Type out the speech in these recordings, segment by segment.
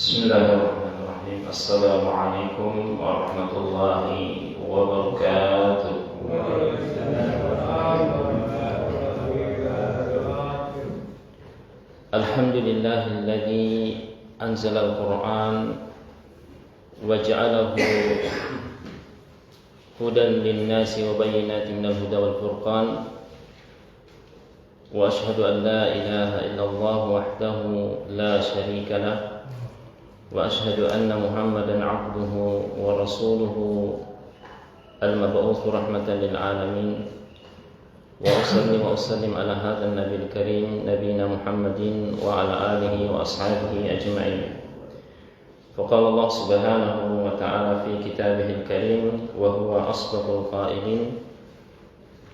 Bismillahirrahmanirrahim. Assalamualaikum warahmatullahi wabarakatuh. Alhamdulillahilladzi anzala al-Qur'an wa ja'alahu hudan lin-nasi wa bayyinatin minal huda wal furqan. Wa asyhadu an la ilaha illallah wahdahu la syarika lah. Wa asyhadu anna Muhammadan 'abduhu wa rasuluhu al-mab'utsu rahmatan lil alamin. Wa usallim ala hadzal nabiyil karim nabiyina Muhammadin wa ala alihi wa ashabihi ajma'in. Faqala Allah subhanahu wa ta'ala fi kitabihil karim wa huwa asdaqul qailin.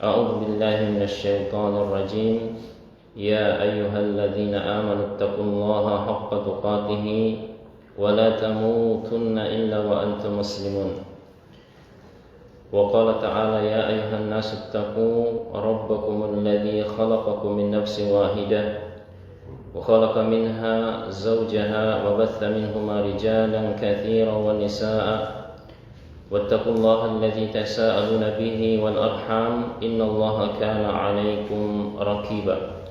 A'udzu billahi minasy syaithanir rajim. Ya ayyuhalladzina amanu taqullaha haqqa tuqatih wa la tamutunna illa wa antum muslimun. Wa qala ta'ala ya ayyuhan nasu ittaqu rabbakumul ladzi khalaqakum min nafsin wahidah wa khalaqa minha zawjaha wa batha minhuma rijalan katsiran wa nisaa'a wattaqullaha alladzi tasaaluna bihi wal arham innallaha kana 'alaikum raqiba.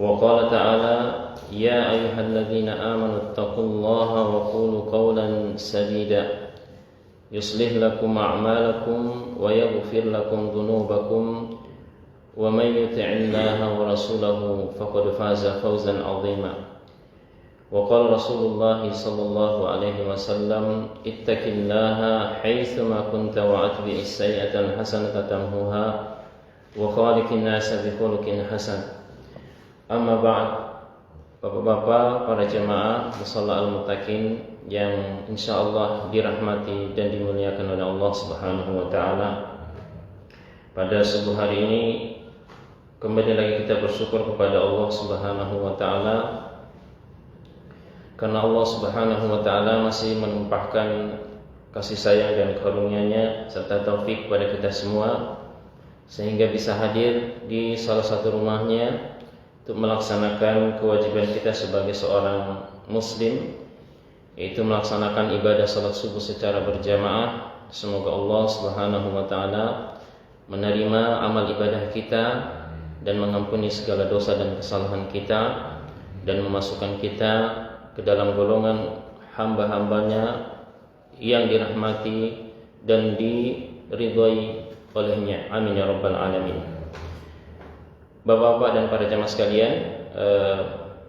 Wa qala ta'ala ya ayyuhalladzina amanu ittaqullaha wa qulu qawlan sadida yuslih lakum a'malakum wa yaghfir lakum dhunubakum wa may yuti'illaha wa rasulahu faqad faza fawzan 'azima. Wa qala Rasulullah sallallahu alaihi wasallam ittaqillaha haitsuma kunta wa atbi'is sayyi'atan hasanatan tamhuha wa khaliqin nasa bi khuluqin hasan. Amma ba'd. Bapak-bapak, para jemaah musalla al-muttaqin yang insyaallah dirahmati dan dimuliakan oleh Allah Subhanahu wa taala. Pada subuh hari ini kembali lagi kita bersyukur kepada Allah Subhanahu wa taala karena Allah Subhanahu wa taala masih menumpahkan kasih sayang dan karunia-Nya serta taufik kepada kita semua sehingga bisa hadir di salah satu rumahnya untuk melaksanakan kewajiban kita sebagai seorang muslim, yaitu melaksanakan ibadah salat subuh secara berjamaah. Semoga Allah Subhanahu wa taala menerima amal ibadah kita dan mengampuni segala dosa dan kesalahan kita dan memasukkan kita ke dalam golongan hamba-hambanya yang dirahmati dan diridhai olehnya. Amin ya rabbal alamin. Bapak-bapak dan para jamaah sekalian,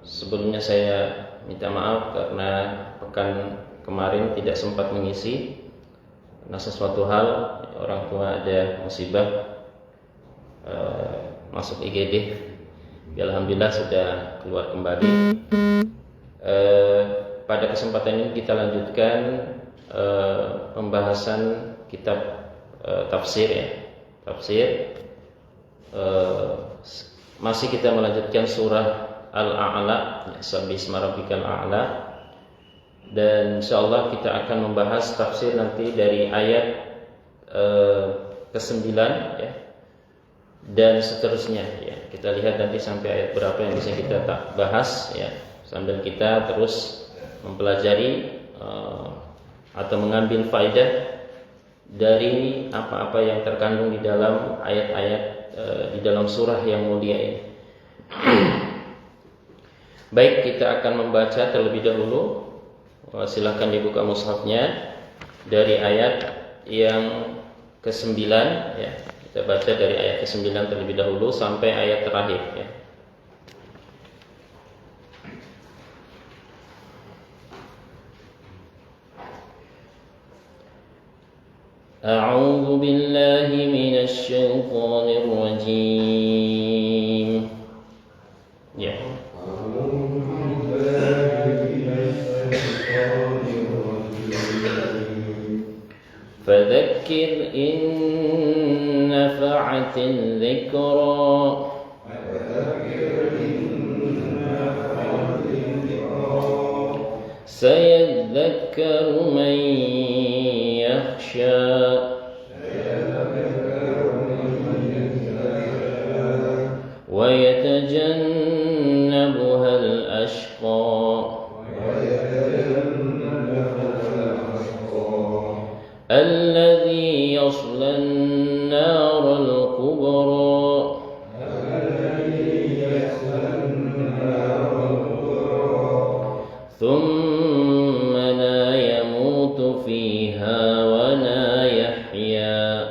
sebelumnya saya minta maaf karena pekan kemarin tidak sempat mengisi karena sesuatu hal, orang tua ada musibah masuk IGD. Alhamdulillah sudah keluar kembali. Pada kesempatan ini kita lanjutkan pembahasan kitab tafsir ya. Tafsir masih kita melanjutkan surah Al-A'la, Sabbih isma rabbikal a'la, dan insyaallah kita akan membahas tafsir nanti dari ayat ke-9 ya, dan seterusnya ya. Kita lihat nanti sampai ayat berapa yang bisa kita bahas ya, sambil kita terus mempelajari atau mengambil faedah dari apa-apa yang terkandung di dalam ayat-ayat di dalam surah yang mulia ini. Baik, kita akan membaca terlebih dahulu. Silakan dibuka mushafnya dari ayat yang ke-9 ya. Kita baca dari ayat ke-9 terlebih dahulu sampai ayat terakhir ya. أعوذ بالله من الشيطان الرجيم ya. فذكر إن نفعت الذكرى سيذكر من يخشى ويتجنبها الأشقى الذي يصلى النار الكبرى ثم لا يموت فيها ولا يحيا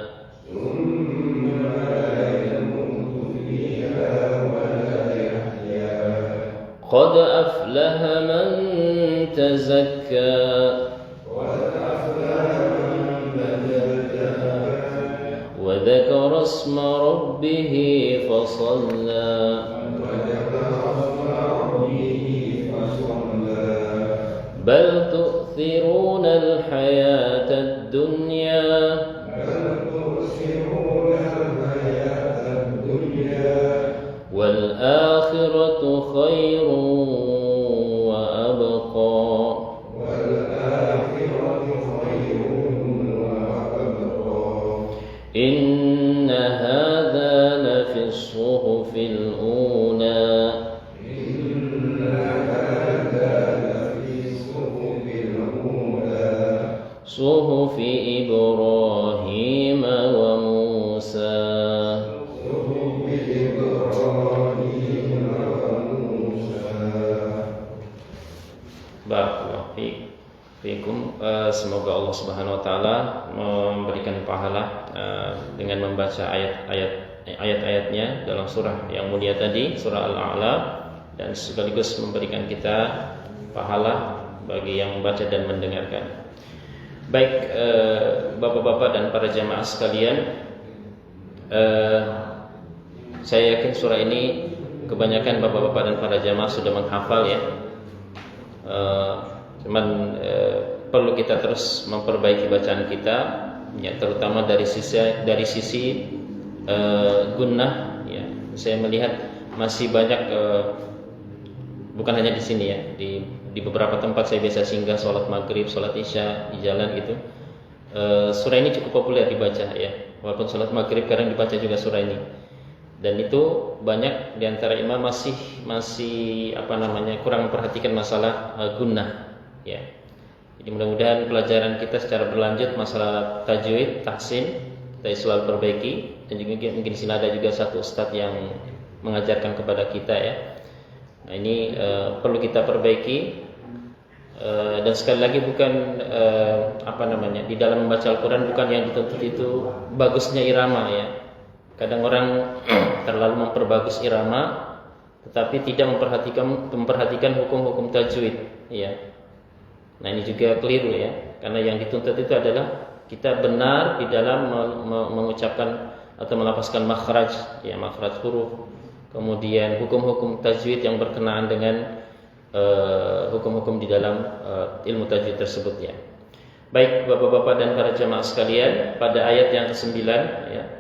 قد أفلح من تزكى وذكر اسم ربه فصلى بل تؤثرون الحياة الدنيا والآخرة خير وأبقى إن هذا لفي الصحف الأولى صحف إبراهيم وموسى Barakallahu fiikum. Semoga Allah Subhanahu wa taala memberikan pahala dengan membaca ayat-ayatnya dalam surah yang mulia tadi, surah Al-A'la, dan sekaligus memberikan kita pahala bagi yang membaca dan mendengarkan. Baik, bapak-bapak dan para jamaah sekalian, saya yakin surah ini kebanyakan bapak-bapak dan para jamaah sudah menghafal ya. Cuman perlu kita terus memperbaiki bacaan kita, ya, terutama dari sisi gunnah. Ya, saya melihat masih banyak, bukan hanya di sini ya, di beberapa tempat saya biasa singgah sholat maghrib, sholat isya di jalan gitu. Surah ini cukup populer dibaca ya, walaupun sholat maghrib kadang dibaca juga surah ini. Dan itu banyak diantara imam masih kurang memperhatikan masalah gunnah ya. Jadi mudah-mudahan pelajaran kita secara berlanjut masalah tajwid, tahsin kita selalu perbaiki, dan juga mungkin di sini ada juga satu ustadz yang mengajarkan kepada kita ya. Nah ini perlu kita perbaiki, dan sekali lagi bukan di dalam membaca Al-Quran bukan yang dituntut itu bagusnya irama ya. Kadang orang terlalu memperbagus irama, tetapi tidak memperhatikan hukum-hukum tajwid, ya. Nah ini juga keliru ya, karena yang dituntut itu adalah kita benar di dalam mengucapkan atau melafazkan makhraj, ya, makhraj huruf, kemudian hukum-hukum tajwid yang berkenaan dengan hukum-hukum di dalam ilmu tajwid tersebut ya. Baik bapak-bapak dan para jamaah sekalian, pada ayat yang ke-9 ya,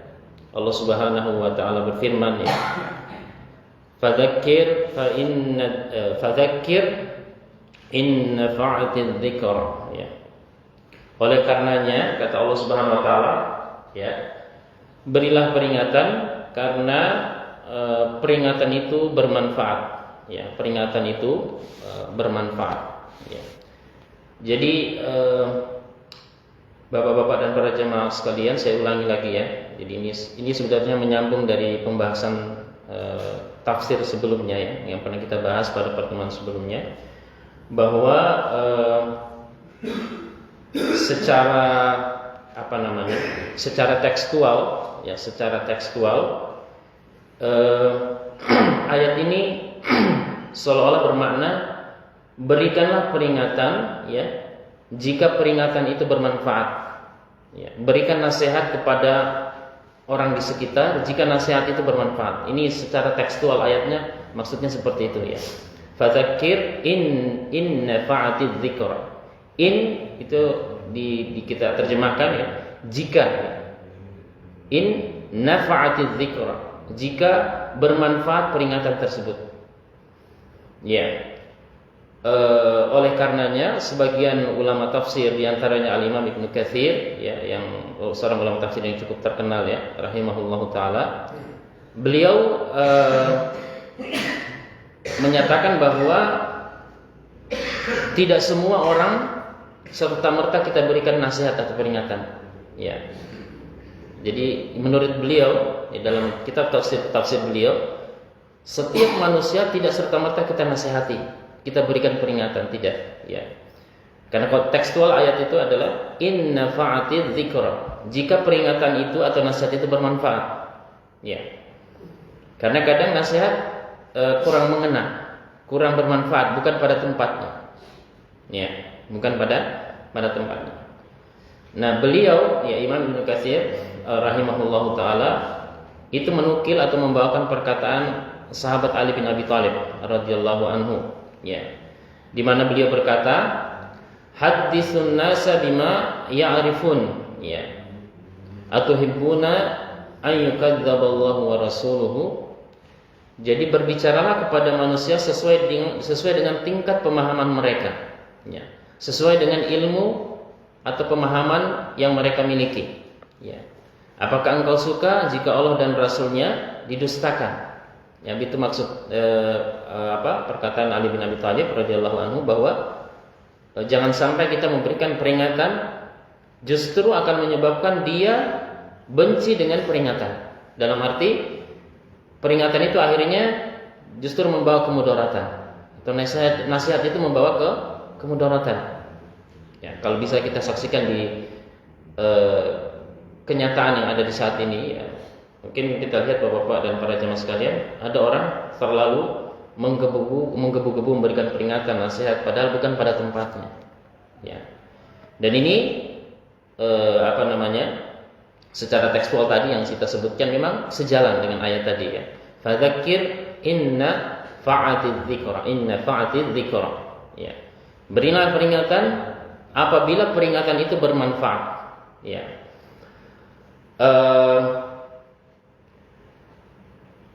Allah Subhanahu wa taala berfirman ya, Fadzakir in nafa'atiz dzikra ya. Oleh karenanya kata Allah Subhanahu wa taala ya, berilah peringatan karena peringatan itu bermanfaat ya, peringatan itu bermanfaat ya. Jadi bapak-bapak dan para jemaah sekalian, saya ulangi lagi ya. Jadi ini sebenarnya menyambung dari pembahasan tafsir sebelumnya ya, yang pernah kita bahas pada pertemuan sebelumnya, bahwa secara tekstual ya, ayat ini seolah-olah bermakna berikanlah peringatan ya, jika peringatan itu bermanfaat ya, berikan nasihat kepada orang di sekitar jika nasihat itu bermanfaat. Ini secara tekstual ayatnya maksudnya seperti itu ya. Fadzakir in nafa'atiz dzikra. In itu di kita terjemahkan ya, jika ya. In nafa'atiz dzikra, jika bermanfaat peringatan tersebut. Ya. Oleh karenanya sebagian ulama tafsir diantaranya Al-Imam Ibnu Katsir ya, yang seorang ulama tafsir yang cukup terkenal ya, rahimahullahu taala, beliau menyatakan bahwa tidak semua orang serta-merta kita berikan nasihat atau peringatan. Ya. Jadi menurut beliau dalam kitab tafsir beliau, setiap manusia tidak serta-merta kita nasihati, kita berikan peringatan, tidak. Ya. Karena kontekstual ayat itu adalah in nafa'ati dzikra. Jika peringatan itu atau nasihat itu bermanfaat. Ya. Karena kadang nasihat kurang mengena, kurang bermanfaat, bukan pada tempatnya. Ya, bukan pada tempatnya. Nah, beliau ya Imam Ibnu Katsir rahimahullahu taala itu menukil atau membawakan perkataan sahabat Ali bin Abi Thalib radhiyallahu anhu, ya. Di mana beliau berkata, "Haditsun nasa bima ya'rifun," ya. "Atuhibbuna an yukadzdzaballahu wa rasuluhu." Jadi berbicaralah kepada manusia sesuai dengan tingkat pemahaman mereka, ya. Sesuai dengan ilmu atau pemahaman yang mereka miliki, ya. Apakah engkau suka jika Allah dan Rasulnya didustakan? Ya, itu maksud perkataan Ali bin Abi Thalib radhiyallahu anhu bahwa jangan sampai kita memberikan peringatan justru akan menyebabkan dia benci dengan peringatan. Dalam arti peringatan itu akhirnya justru membawa kemudaratan atau nasihat itu membawa ke kemudaratan. Ya, kalau bisa kita saksikan di kenyataan yang ada di saat ini, ya, mungkin kita lihat Bapak-bapak dan para jemaah sekalian, ada orang terlalu menggebu-gebu memberikan peringatan, nasihat, padahal bukan pada tempatnya. Ya. Dan ini secara tekstual tadi yang kita sebutkan memang sejalan dengan ayat tadi, ya. Fadzakir inna fa'atiz dzikra. Ya. Berilah peringatan apabila peringatan itu bermanfaat. Ya.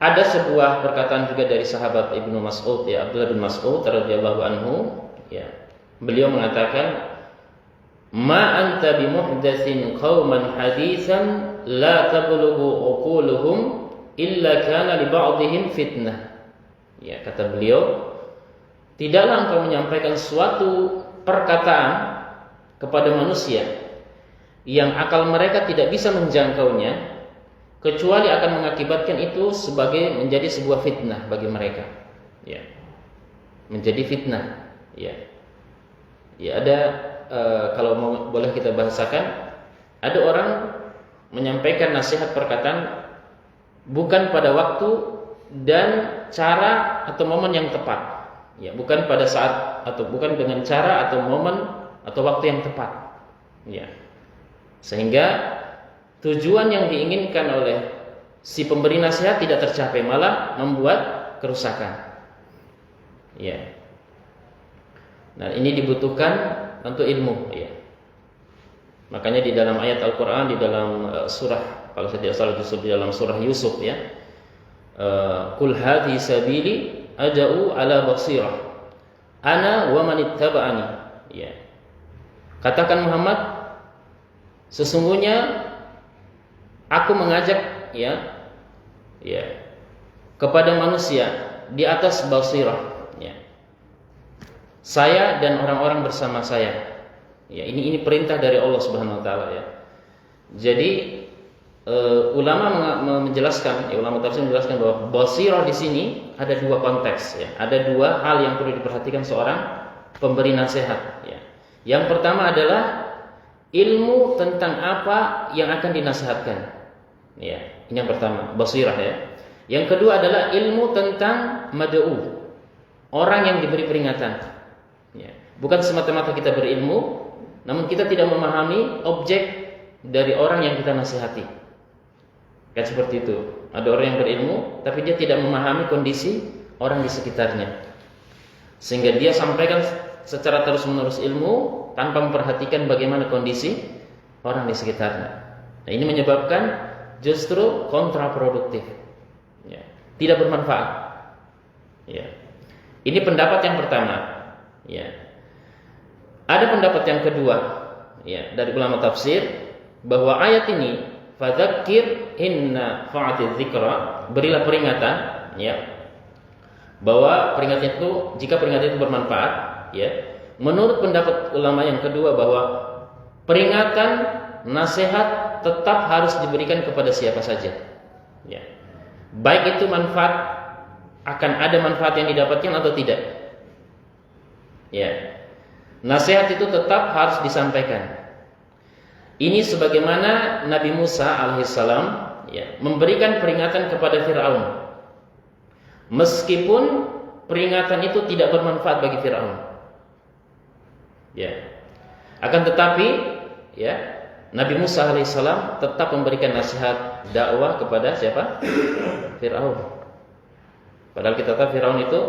Ada sebuah perkataan juga dari sahabat Ibnu Mas'ud, ya, Abdullah bin Mas'ud radhiyallahu anhu, ya. Beliau mengatakan, "Ma anta bimuhdatsin qauman hadisan la tablughu uquluhum illa kana li ba'dihim fitnah." Ya, kata beliau, tidaklah engkau menyampaikan suatu perkataan kepada manusia yang akal mereka tidak bisa menjangkaunya, kecuali akan mengakibatkan itu sebagai menjadi sebuah fitnah bagi mereka. Ya. Menjadi fitnah. Ya. Ya, ada kalau boleh kita bahasakan, ada orang menyampaikan nasihat perkataan bukan pada waktu dan cara atau momen yang tepat. Ya, bukan pada saat atau bukan dengan cara atau momen atau waktu yang tepat. Ya. Sehingga tujuan yang diinginkan oleh si pemberi nasihat tidak tercapai, malah membuat kerusakan. Ya. Nah, ini dibutuhkan untuk ilmu, ya. Makanya di dalam ayat Al-Qur'an, di dalam surah, kalau saya tidak salah di dalam surah Yusuf, ya. Qul hadhi sabili ad'u ala basirah ana wa man ittaba'ani. Ya. Katakan Muhammad, sesungguhnya aku mengajak kepada manusia di atas basirah, ya. Saya dan orang-orang bersama saya. Ya, ini perintah dari Allah Subhanahu wa taala, ya. Jadi ulama menjelaskan, ulama tafsir menjelaskan bahwa basirah di sini ada dua konteks, ya. Ada dua hal yang perlu diperhatikan seorang pemberi nasihat, ya. Yang pertama adalah ilmu tentang apa yang akan dinasihatkan. Ya, ini yang pertama, basirah, ya. Yang kedua adalah ilmu tentang mad'u, orang yang diberi peringatan. Ya. Bukan semata-mata kita berilmu, namun kita tidak memahami objek dari orang yang kita nasihati. Kan seperti itu. Ada orang yang berilmu, tapi dia tidak memahami kondisi orang di sekitarnya, sehingga dia sampaikan secara terus-menerus ilmu tanpa memperhatikan bagaimana kondisi orang di sekitarnya. Nah, ini menyebabkan justru kontraproduktif, ya. Tidak bermanfaat, ya. Ini pendapat yang pertama, ya. Ada pendapat yang kedua, ya, dari ulama tafsir, bahwa ayat ini fadzakir inna fa'atiz dzikra, berilah peringatan, ya, bahwa peringatan itu, jika peringatan itu bermanfaat, ya, Menurut pendapat ulama yang kedua bahwa peringatan, nasihat tetap harus diberikan kepada siapa saja. Ya. Baik itu manfaat, akan ada manfaat yang didapatkan atau tidak. Ya. Nasihat itu tetap harus disampaikan. Ini sebagaimana Nabi Musa alaihissalam ya, memberikan peringatan kepada Fir'aun. Meskipun peringatan itu tidak bermanfaat bagi Fir'aun. Ya. Akan tetapi ya, Nabi Musa alaihissalam tetap memberikan nasihat dakwah kepada siapa? Fir'aun. Padahal kita tahu Fir'aun itu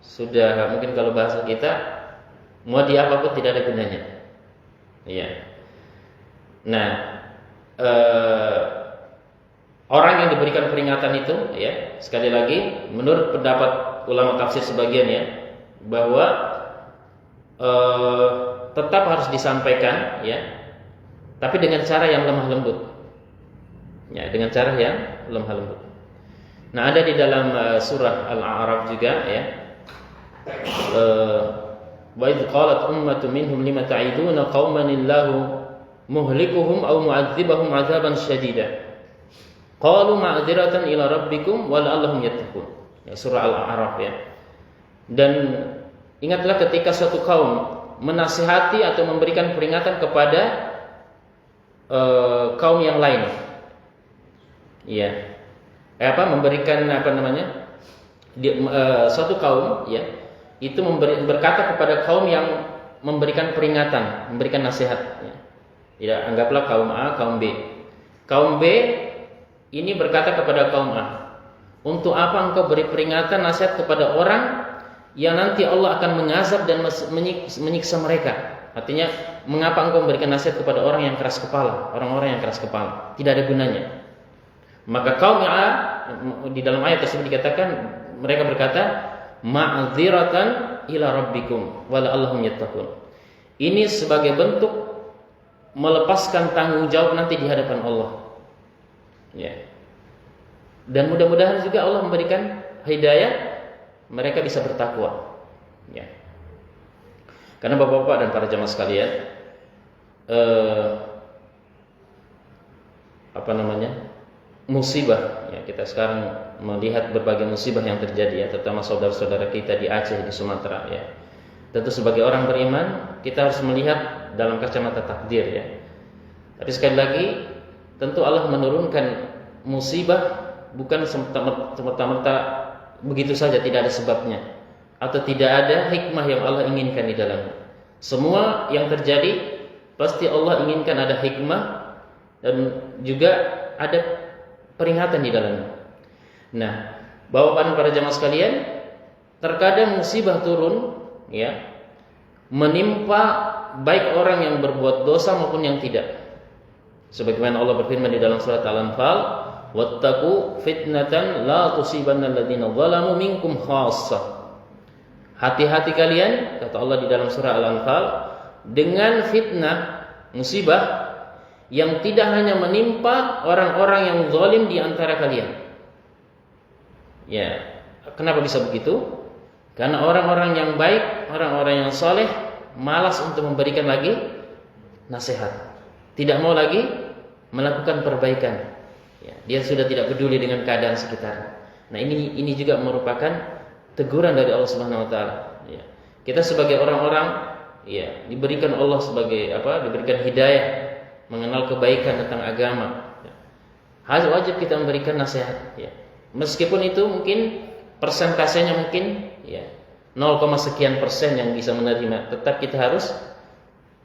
sudah, mungkin kalau bahasa kita, mau di apapun tidak ada gunanya. Iya. Nah, orang yang diberikan peringatan itu, ya, sekali lagi, menurut pendapat ulama tafsir sebagian ya, bahwa tetap harus disampaikan, ya, tapi dengan cara yang lemah lembut, ya, dengan cara yang lemah lembut. Nah, ada di dalam surah Al-A'raf juga, ya, wa idz qalat ummatun minhum lima ta'iduna qauman illahu muhlikuhum aw mu'adzibahum 'adzaban syadida qalu ma'dziratan ila rabbikum wa la'allahum yattaqun. Ya, surah Al-A'raf ya. Dan ingatlah ketika suatu kaum menasihati atau memberikan peringatan kepada kaum yang lain. Iya. Memberikan suatu kaum ya, itu berkata kepada kaum yang memberikan peringatan, memberikan nasihat ya. Ya, anggaplah kaum A, kaum B. Kaum B ini berkata kepada kaum A, "Untuk apa engkau beri peringatan nasihat kepada orang yang nanti Allah akan mengazab dan menyiksa mereka?" Artinya, mengapa engkau memberikan nasihat kepada orang yang keras kepala, orang-orang yang keras kepala? Tidak ada gunanya. Maka kaum A di dalam ayat tersebut dikatakan, mereka berkata, "Ma'dziratan ila rabbikum wa la'allahum yattaqun." Ini sebagai bentuk melepaskan tanggung jawab nanti di hadapan Allah. Ya. Dan mudah-mudahan juga Allah memberikan hidayah, mereka bisa bertakwa. Ya. Karena Bapak-bapak dan para jamaah sekalian, musibah ya, kita sekarang melihat berbagai musibah yang terjadi ya, terutama saudara-saudara kita di Aceh, di Sumatera ya. Tentu sebagai orang beriman kita harus melihat dalam kacamata takdir ya. Tapi sekali lagi, tentu Allah menurunkan musibah bukan semata-mata begitu saja, tidak ada sebabnya atau tidak ada hikmah yang Allah inginkan di dalamnya. Semua yang terjadi pasti Allah inginkan ada hikmah dan juga ada peringatan di dalamnya. Nah, Bapak-bapak para jamaah sekalian, terkadang musibah turun ya, menimpa baik orang yang berbuat dosa maupun yang tidak. Sebagaimana Allah berfirman di dalam surat Al-Anfal, "Wattaqu fitnatan la tusibanna alladziina zalamu minkum khassah." Hati-hati kalian, kata Allah di dalam surah Al-Anfal, dengan fitnah, musibah yang tidak hanya menimpa orang-orang yang zalim di antara kalian. Ya, kenapa bisa begitu? Karena orang-orang yang baik, orang-orang yang saleh malas untuk memberikan lagi nasihat, tidak mau lagi melakukan perbaikan. Ya, dia sudah tidak peduli dengan keadaan sekitar. Nah, ini juga merupakan teguran dari Allah Subhanahu wa taala. Ya. Kita sebagai orang-orang ya, diberikan Allah sebagai diberikan hidayah, mengenal kebaikan tentang agama. Ya. Wajib kita memberikan nasihat ya. Meskipun itu mungkin persentasenya mungkin ya 0, sekian persen yang bisa menerima, tetap kita harus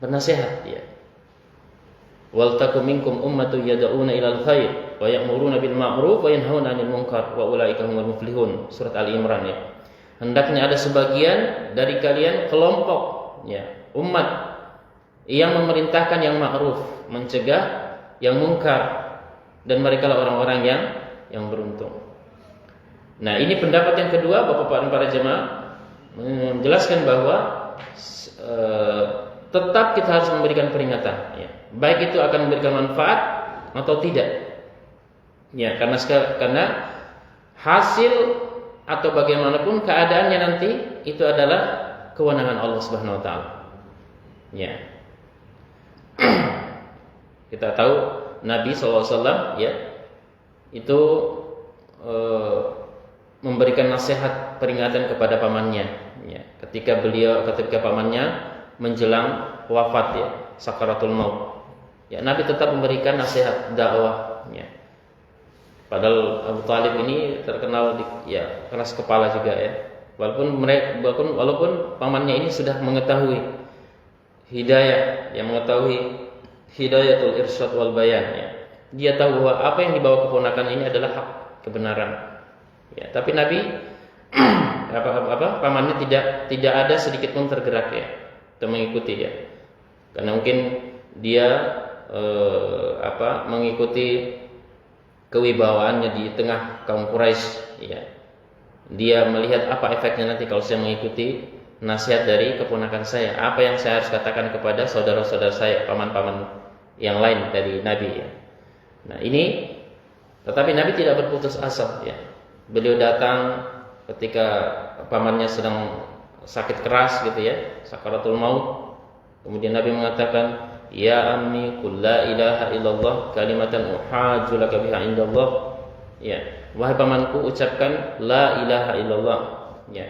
bernasihat ya. Wal takum minkum ummatun yad'una ilal khair wa ya'muruna bil ma'ruf wa yanhauna 'anil munkar wa ulaika humul muflihun. Surat Ali Imran ya. Hendaknya ada sebagian dari kalian kelompok ya, umat yang memerintahkan yang ma'ruf, mencegah yang mungkar, dan merekalah orang-orang yang beruntung. Nah, ini pendapat yang kedua, Bapak-bapak dan para jemaah, menjelaskan bahwa tetap kita harus memberikan peringatan ya. Baik itu akan memberikan manfaat atau tidak. Ya, karena hasil atau bagaimanapun keadaannya nanti itu adalah kewenangan Allah Subhanahu wa taala. Ya. Kita tahu Nabi SAW ya itu memberikan nasihat peringatan kepada pamannya ya, ketika pamannya menjelang wafat ya, sakaratul maut. Ya, Nabi tetap memberikan nasihat dakwah ya. Padahal Abu Thalib ini terkenal keras kepala juga ya. Walaupun pamannya ini sudah mengetahui hidayah, yang mengetahui hidayatul irsyad wal bayan ya. Dia tahu bahwa apa yang dibawa keponakan ini adalah hak, kebenaran. Ya, tapi Nabi pamannya tidak ada sedikit pun tergerak ya, untuk mengikuti ya. Karena mungkin dia mengikuti kewibawaannya di tengah kaum Quraisy ya. Dia melihat apa efeknya nanti kalau saya mengikuti nasihat dari keponakan saya, apa yang saya harus katakan kepada saudara-saudara saya, paman-paman yang lain dari Nabi ya. Nah, tetapi Nabi tidak berputus asa ya. Beliau datang ketika pamannya sedang sakit keras gitu ya, sakaratul maut. Kemudian Nabi mengatakan, "Ya ammi qul la ilaha illallah kalimatan uhajju laka biha indallah." Ya, wahai pamanku, ucapkan la ilaha illallah. Ya.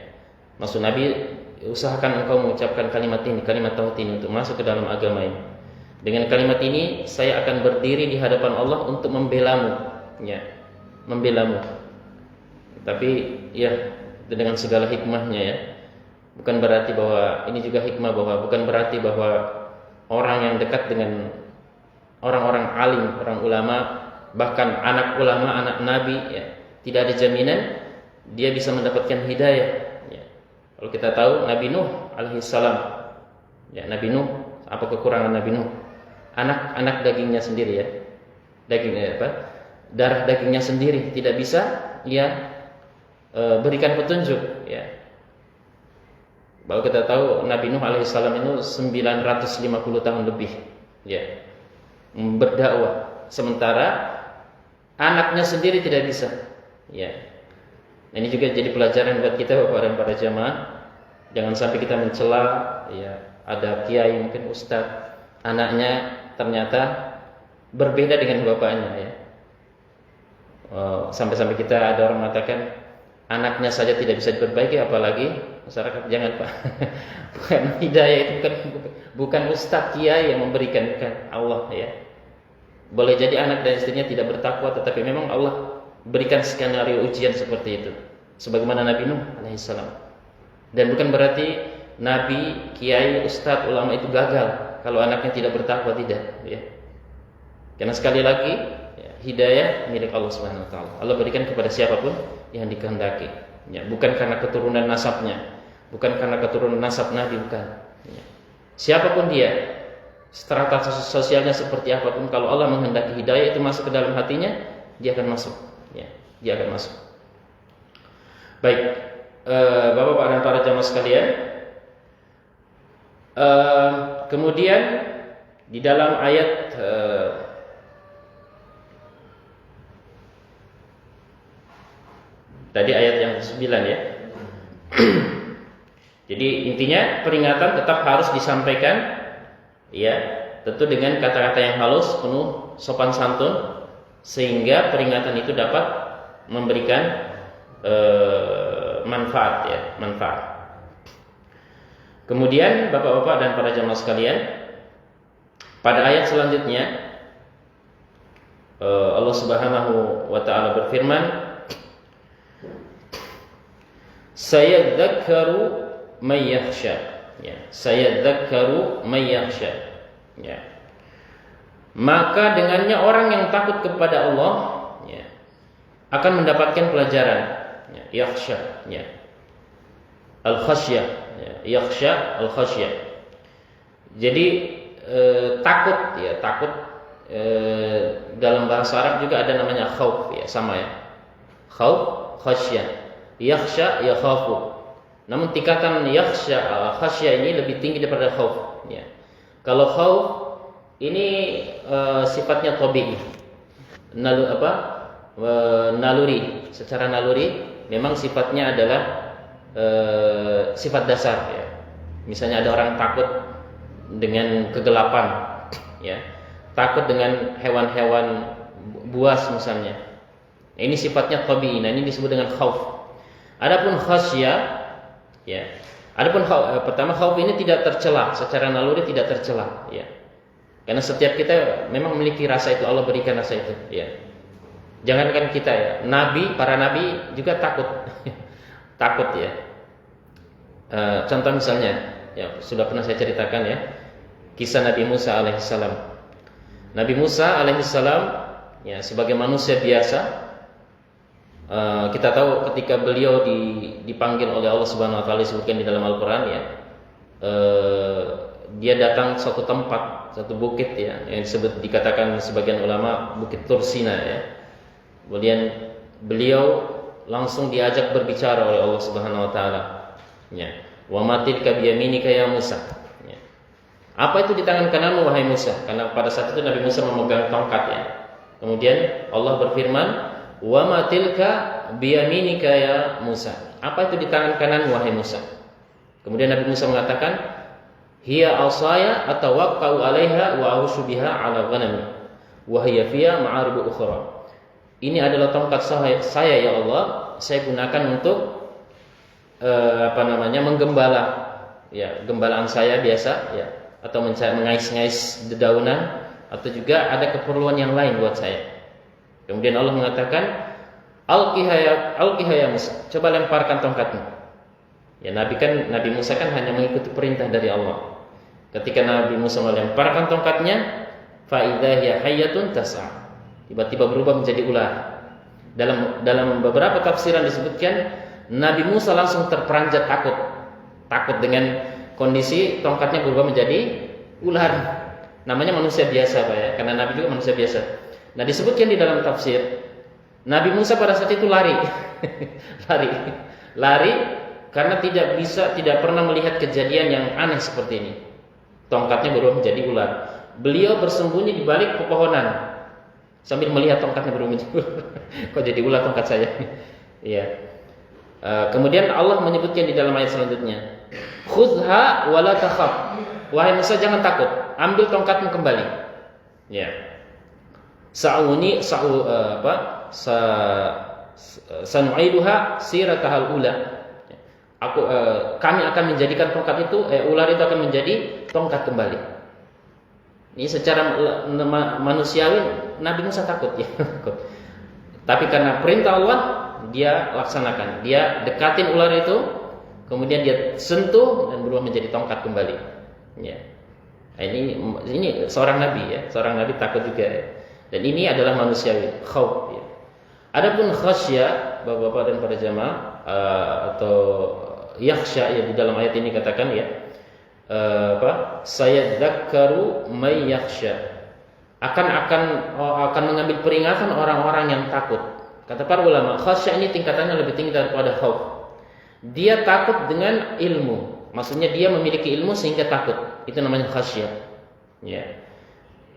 Maksud Nabi, usahakan engkau mengucapkan kalimat ini, kalimat tauhid ini untuk masuk ke dalam agama ini. Dengan kalimat ini saya akan berdiri di hadapan Allah untuk membelamu, ya. Membelamu. Tapi ya dengan segala hikmahnya ya. Bukan berarti bahwa ini juga hikmah bahwa bukan berarti bahwa orang yang dekat dengan orang-orang alim, orang ulama, bahkan anak ulama, anak nabi ya, tidak ada jaminan dia bisa mendapatkan hidayah ya. Kalau kita tahu Nabi Nuh alaihissalam ya, Nabi Nuh, apa kekurangan Nabi Nuh? Anak dagingnya sendiri ya. Darah dagingnya sendiri tidak bisa ya berikan petunjuk ya. Bahwa kita tahu Nabi Nuh alaihissalam itu 950 tahun lebih ya berdakwah, sementara anaknya sendiri tidak bisa ya. Nah, ini juga jadi pelajaran buat kita Bapak dan para jamaah. Jangan sampai kita mencela ya, ada kiai mungkin ustadz, anaknya ternyata berbeda dengan bapaknya ya. Sampai-sampai kita ada orang mengatakan anaknya saja tidak bisa diperbaiki, apalagi masyarakat. Jangan Pak. Bukan hidayah itu bukan ustadz kiai yang memberikan, bukan Allah ya. Boleh jadi anak dan istrinya tidak bertakwa, tetapi memang Allah berikan skenario ujian seperti itu, sebagaimana Nabi Nuh alaihissalam. Dan bukan berarti nabi, kiai, ustadz, ulama itu gagal kalau anaknya tidak bertakwa, tidak ya. Karena sekali lagi ya, hidayah milik Allah Subhanahu wa taala. Allah berikan kepada siapapun yang dikehendaki ya, bukan karena keturunan nasabnya, bukan karena keturunan nasab nabi, bukan ya. Siapapun dia, strata sosialnya seperti apapun, kalau Allah menghendaki hidayah itu masuk ke dalam hatinya, dia akan masuk ya, dia akan masuk. Baik, Bapak-bapak dan para jamaah sekalian, kemudian di dalam ayat tadi ayat yang ke-9 ya. Jadi intinya peringatan tetap harus disampaikan ya, tentu dengan kata-kata yang halus, penuh sopan santun, sehingga peringatan itu dapat memberikan manfaat ya, manfaat. Kemudian Bapak-bapak dan para jamaah sekalian, pada ayat selanjutnya Allah Subhanahu wa taala berfirman, sayadzakkaru may yakhsha ya, sayadzakkaru may yakhsha ya. Maka dengannya orang yang takut kepada Allah ya, akan mendapatkan pelajaran ya, yakhsha ya, al-khasyah ya, yakhsha al-khasyah. Jadi takut ya, takut dalam bahasa Arab juga ada namanya khauf ya, sama ya, khauf, khasyah, yakhsha, yakhafu. Namun tingkatan yakhsha, khasyah ini lebih tinggi daripada khauf ya. Kalau khauf ini sifatnya tabii, naluri, secara naluri memang sifatnya adalah sifat dasar ya. Misalnya ada orang takut dengan kegelapan, ya, takut dengan hewan-hewan buas misalnya. Ini sifatnya tabi'i. Nah, ini disebut dengan khauf. Adapun khasyah, ya. Adapun pertama khauf ini tidak tercela, secara naluri tidak tercela, ya. Karena setiap kita memang memiliki rasa itu, Allah berikan rasa itu, ya. Jangankan kita, ya, para nabi juga takut. Takut, ya. Contoh misalnya, ya, sudah pernah saya ceritakan, ya, kisah Nabi Musa alaihissalam. Nabi Musa alaihissalam, ya, sebagai manusia biasa, kita tahu ketika beliau dipanggil oleh Allah Subhanahu Wa Taala, disebutkan di dalam Al-Quran, ya, dia datang suatu tempat, satu bukit, ya, yang dikatakan sebagian ulama Bukit Tursina, ya. Kemudian beliau langsung diajak berbicara oleh Allah Subhanahu Wa Taala, ya. Wa matilka biyaminika ya Musa, ya. Apa itu di tangan kananmu wahai Musa? Karena pada saat itu Nabi Musa memegang tongkat, ya. Kemudian Allah berfirman, wa matilka biyaminika ya Musa. Apa itu di tangan kananmu wahai Musa? Kemudian Nabi Musa mengatakan, hiya asaya atawakkau 'alaiha wa ahushu biha 'ala ghanami wa hiya fiha ma'aribu ukhra. Ini adalah tongkat saya ya Allah, saya gunakan untuk menggembala, ya, gembalaan saya biasa, ya, atau mengais-ngais dedaunan, atau juga ada keperluan yang lain buat saya. Kemudian Allah mengatakan, alqiha ya Musa, coba lemparkan tongkatmu. Ya, Nabi Musa kan hanya mengikuti perintah dari Allah. Ketika Nabi Musa melemparkan tongkatnya, fa idza hiya hayyatun tas'a. Tiba-tiba berubah menjadi ular. Dalam beberapa tafsiran disebutkan Nabi Musa langsung terperanjat takut dengan kondisi tongkatnya berubah menjadi ular. Namanya manusia biasa, Pak, ya, karena Nabi juga manusia biasa. Nah, disebutkan di dalam tafsir, Nabi Musa pada saat itu lari. Lari karena tidak pernah melihat kejadian yang aneh seperti ini. Tongkatnya berubah menjadi ular. Beliau bersembunyi di balik pepohonan sambil melihat tongkatnya berubah menjadi ular. Kok jadi ular tongkat saya? Iya. Kemudian Allah menyebutkan di dalam ayat selanjutnya, khudha wa la takhaf. Wahai Musa, jangan takut, ambil tongkatmu kembali. Ya. Sanu'iduha siratahal ula. Kami akan menjadikan tongkat itu, ular itu akan menjadi tongkat kembali. Ini secara manusiawi Nabi Musa takut, ya. Tapi karena perintah Allah, dia laksanakan. Dia dekatin ular itu, kemudian dia sentuh dan berubah menjadi tongkat kembali. Ya. Nah, ini seorang nabi, ya. Seorang nabi takut juga, ya. Dan ini adalah manusiawi, khauf, ya. Adapun khasyah, Bapak-bapak dan para jamaah, atau yakhsha, ya, di dalam ayat ini katakan, ya, sayadzakkaru may yakhsha. Akan mengambil peringatan orang-orang yang takut. Kata para ulama, khasyah ini tingkatannya lebih tinggi daripada khauf. Dia takut dengan ilmu. Maksudnya dia memiliki ilmu sehingga takut. Itu namanya khasyah. Ya.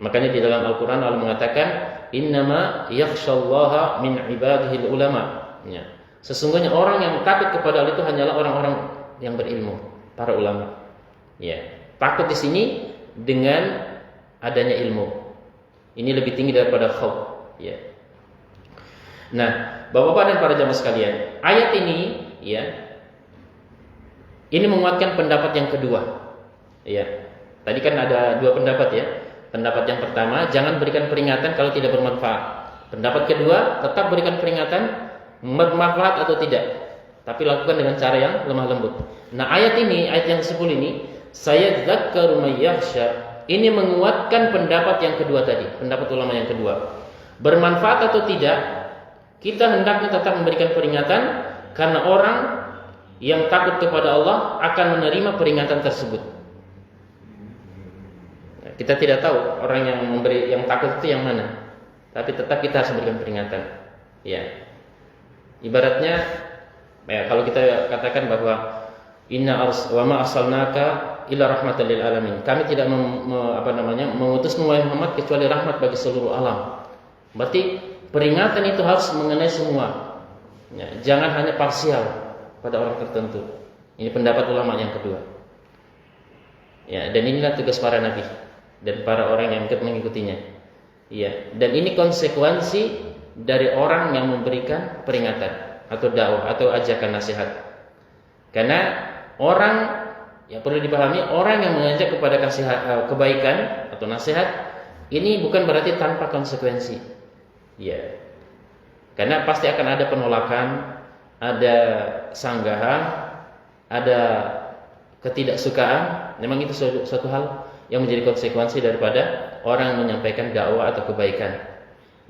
Makanya di dalam Al-Qur'an Allah mengatakan, innama yakhsyallaha min ibadihi ulama. Ya. Sesungguhnya orang yang takut kepada Allah itu hanyalah orang-orang yang berilmu, para ulama. Ya. Takut di sini dengan adanya ilmu. Ini lebih tinggi daripada khauf, ya. Nah, Bapak-bapak dan para jamaah sekalian, ayat ini, ya, ini menguatkan pendapat yang kedua. Ya. Tadi kan ada dua pendapat, ya. Pendapat yang pertama, jangan berikan peringatan kalau tidak bermanfaat. Pendapat kedua, tetap berikan peringatan bermanfaat atau tidak, tapi lakukan dengan cara yang lemah lembut. Nah, ayat yang 10 ini, sayadzakkaru may yakhsha, ini menguatkan pendapat yang kedua tadi, pendapat ulama yang kedua. Bermanfaat atau tidak, kita hendaknya tetap memberikan peringatan, karena orang yang takut kepada Allah akan menerima peringatan tersebut. Nah, kita tidak tahu orang yang takut itu yang mana, tapi tetap kita harus memberikan peringatan. Ya, ibaratnya, ya, kalau kita katakan bahwa wa ma arsalnaka illa rahmatan lil alamin. Kami tidak mengutus Muhammad kecuali rahmat bagi seluruh alam. Berarti peringatan itu harus mengenai semua. Ya, jangan hanya parsial pada orang tertentu. Ini pendapat ulama yang kedua. Ya, dan inilah tugas para nabi dan para orang yang mengikutinya. Ya, dan ini konsekuensi dari orang yang memberikan peringatan atau dakwah atau ajakan nasihat. Karena orang, ya perlu dipahami, orang yang mengajak kepada kebaikan atau nasihat ini bukan berarti tanpa konsekuensi. Ya. Karena pasti akan ada penolakan, ada sanggahan, ada ketidaksukaan. Memang itu suatu hal yang menjadi konsekuensi daripada orang yang menyampaikan dakwah atau kebaikan.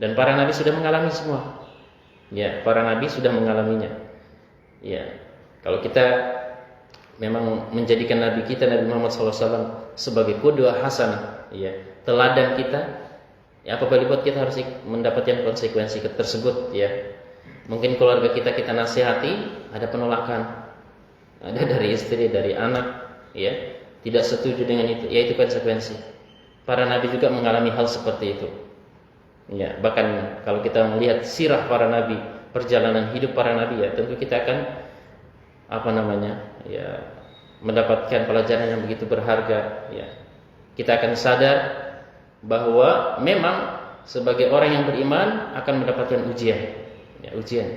Dan para nabi sudah mengalami semua. Ya, para nabi sudah mengalaminya. Ya. Kalau kita memang menjadikan nabi kita Nabi Muhammad SAW sebagai qudwah hasanah, ya, teladan kita, ya apabila buat kita harus mendapatkan konsekuensi tersebut, ya. Mungkin keluarga kita nasihati, ada penolakan, ada dari istri, dari anak, ya, tidak setuju dengan itu, yaitu konsekuensi. Para nabi juga mengalami hal seperti itu. Ya, bahkan kalau kita melihat sirah para nabi, perjalanan hidup para nabi, ya, tentu kita akan ya, mendapatkan pelajaran yang begitu berharga, ya. Kita akan sadar bahwa memang sebagai orang yang beriman akan mendapatkan ujian, ya, ujian.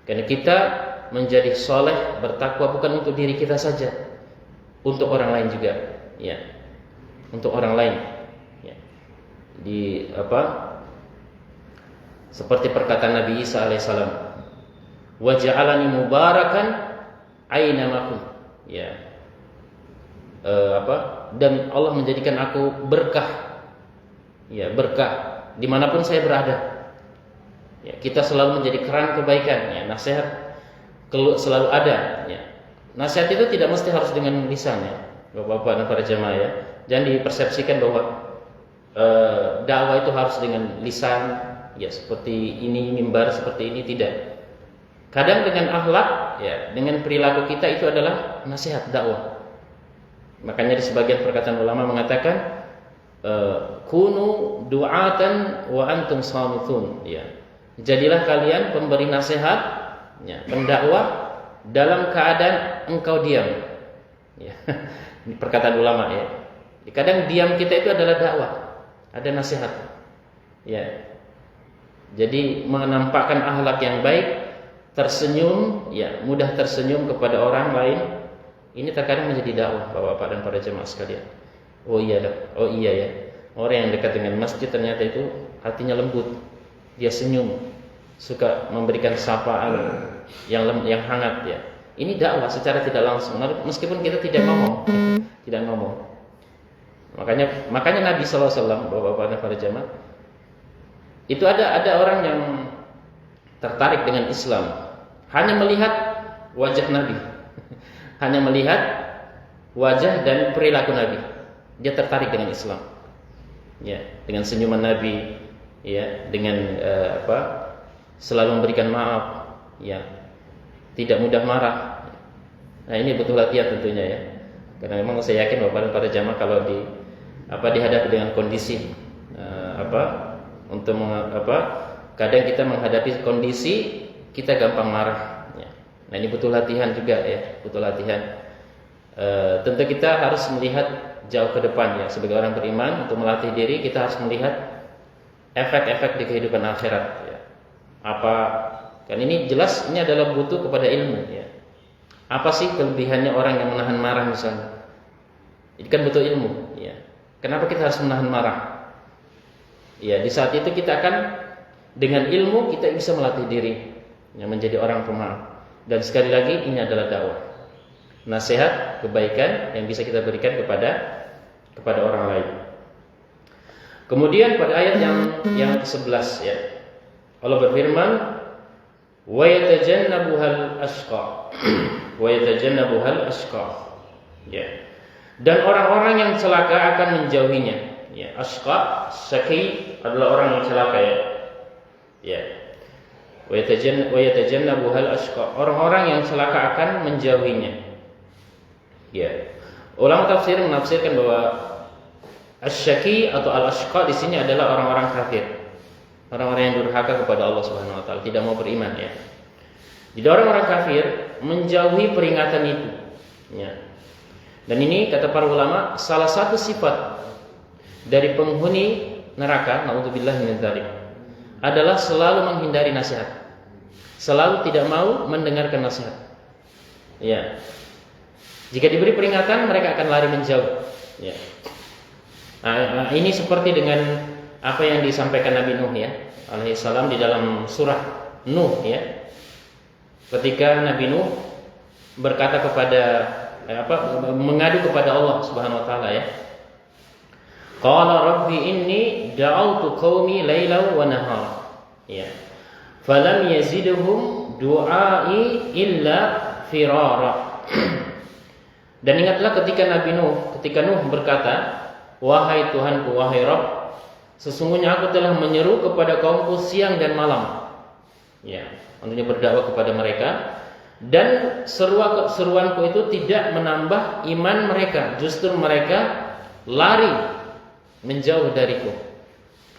Karena kita menjadi soleh, bertakwa bukan untuk diri kita saja, untuk orang lain juga, ya, untuk orang lain, ya. Seperti perkataan Nabi Isa alaihissalam, wa ja'alani mubarakan aina ma kuntu, ya. Dan Allah menjadikan aku berkah, ya, berkah dimanapun saya berada. Ya, kita selalu menjadi keran kebaikan, ya, nasihat selalu ada, ya. Nasihat itu tidak mesti harus dengan lisan, ya, Bapak-bapak dan para jemaah, ya. Jangan dipersepsikan bahwa dakwah itu harus dengan lisan, ya, seperti ini, mimbar seperti ini, tidak. Kadang dengan akhlak, ya, dengan perilaku kita itu adalah nasihat dakwah. Makanya di sebagian perkataan ulama mengatakan kunu du'atan wa antum shamitun, ya. Jadilah kalian pemberi nasihat, ya, pendakwah dalam keadaan engkau diam, ya. Ini perkataan ulama, ya. Kadang diam kita itu adalah dakwah, ada nasihat, ya. Jadi menampakkan akhlak yang baik, tersenyum, ya, mudah tersenyum kepada orang lain, ini terkadang menjadi dakwah, Bapak-bapak dan para jemaah sekalian. Oh iya ya. Orang yang dekat dengan masjid ternyata itu hatinya lembut. Dia senyum, suka memberikan sapaan yang hangat, ya. Ini dakwah secara tidak langsung, meskipun kita tidak ngomong, tidak ngomong. Makanya Nabi SAW, Bapak-bapak dan para jemaah, itu ada orang yang tertarik dengan Islam hanya melihat wajah Nabi. Hanya melihat wajah dan perilaku Nabi, dia tertarik dengan Islam, ya, dengan senyuman Nabi, ya, dengan selalu memberikan maaf, ya, tidak mudah marah. Nah, ini butuh latihan tentunya, ya, karena memang saya yakin Bapak dan para jamaah kalau dihadapi dengan kondisi kadang kita menghadapi kondisi kita gampang marah. Nah, ini butuh latihan juga, ya, butuh latihan. Tentu kita harus melihat jauh ke depan, ya, sebagai orang beriman. Untuk melatih diri kita harus melihat efek-efek di kehidupan akhirat, ya. Kan ini jelas ini adalah butuh kepada ilmu, ya. Apa sih kelebihannya orang yang menahan marah misalnya? Ini kan butuh ilmu, ya. Kenapa kita harus menahan marah? Ya, di saat itu kita akan dengan ilmu kita bisa melatih diri, ya, menjadi orang pemaaf. Dan sekali lagi ini adalah dakwah, nasihat kebaikan yang bisa kita berikan kepada orang lain. Kemudian pada ayat yang ke-11, ya, Allah berfirman, wa yatajannabuhal ashqa, wa yatajannabuhal ashqa, ya. Dan orang-orang yang celaka akan menjauhinya, ya. Ashqa, syaqi adalah orang yang celaka, ya. Ya. Wa yatajannabuhal ashqa, orang-orang yang celaka akan menjauhinya. Ya. Ulama tafsir menafsirkan bahwa asyqi atau al-ashqa di sini adalah orang-orang kafir. Orang-orang yang durhaka kepada Allah Subhanahu wa taala, tidak mau beriman, ya. Jadi orang-orang kafir menjauhi peringatan itu, ya. Dan ini kata para ulama salah satu sifat dari penghuni neraka, naudzubillah min dzalik, adalah selalu menghindari nasihat. Selalu tidak mau mendengarkan nasihat. Ya. Jika diberi peringatan mereka akan lari menjauh. Ya. Nah, ini seperti dengan apa yang disampaikan Nabi Nuh ya, alaihissalam di dalam surah Nuh ya. Ketika Nabi Nuh berkata kepada mengadu kepada Allah Subhanahu wa taala ya. Qala rabbi inni da'awtu qaumi lailan wa nahara. Ya. Falam yazidhum du'ai illa firara. Dan ingatlah ketika Nuh berkata, wahai Tuhanku, wahai Rabb, sesungguhnya aku telah menyeru kepada kaumku siang dan malam. Ya, tentunya berdakwah kepada mereka. Dan seruanku itu tidak menambah iman mereka, justru mereka lari menjauh dariku.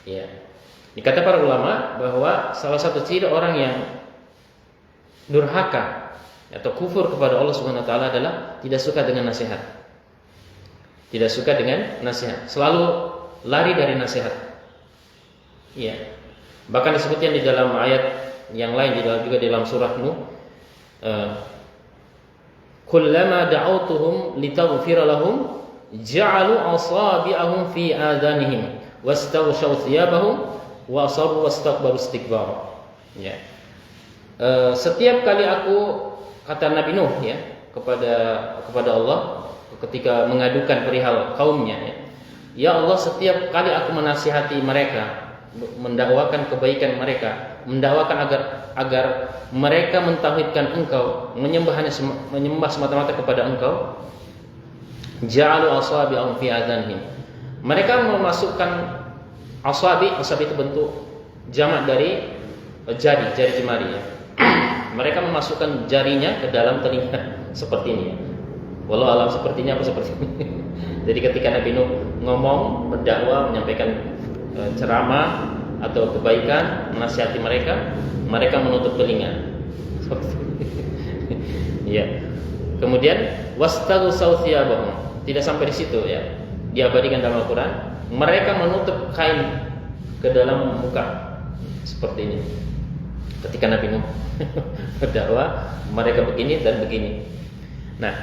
Ya. Dikata para ulama bahwa salah satu ciri orang yang durhaka atau kufur kepada Allah Subhanahu wa taala adalah tidak suka dengan nasihat. Tidak suka dengan nasihat, selalu lari dari nasihat. Ya. Bahkan disebutkan di dalam ayat yang lain juga di dalam surah Nuh, kullama da'awtuhum litaghfira lahum ja'alu asabi'ahum fi adanihim wastaghshaw thiyabahum wa asarru wastakbaru istikbara. Ya. Setiap kali aku, kata Nabi Nuh ya, kepada Allah ketika mengadukan perihal kaumnya ya. Ya Allah, setiap kali aku menasihati mereka, mendakwakan kebaikan mereka, mendakwakan agar mereka mentauhidkan Engkau, menyembah semata-mata kepada Engkau, ja'alu asabi'ahum fi adhanihim. Mereka memasukkan asabi itu bentuk jamak dari jari jemari ya. Mereka memasukkan jarinya ke dalam telinga seperti ini. Walau alam sepertinya apa seperti ini. Jadi ketika Nabi Nuh ngomong, berdakwah, menyampaikan ceramah atau kebaikan, menasihati mereka menutup telinga. Ya. Kemudian wastaghshaw thiyabahum. Tidak sampai di situ ya. Diabadikan dalam Al-Qur'an, mereka menutup kain ke dalam muka seperti ini. Ketika Nabi Nuh berdakwah, mereka begini dan begini. Nah,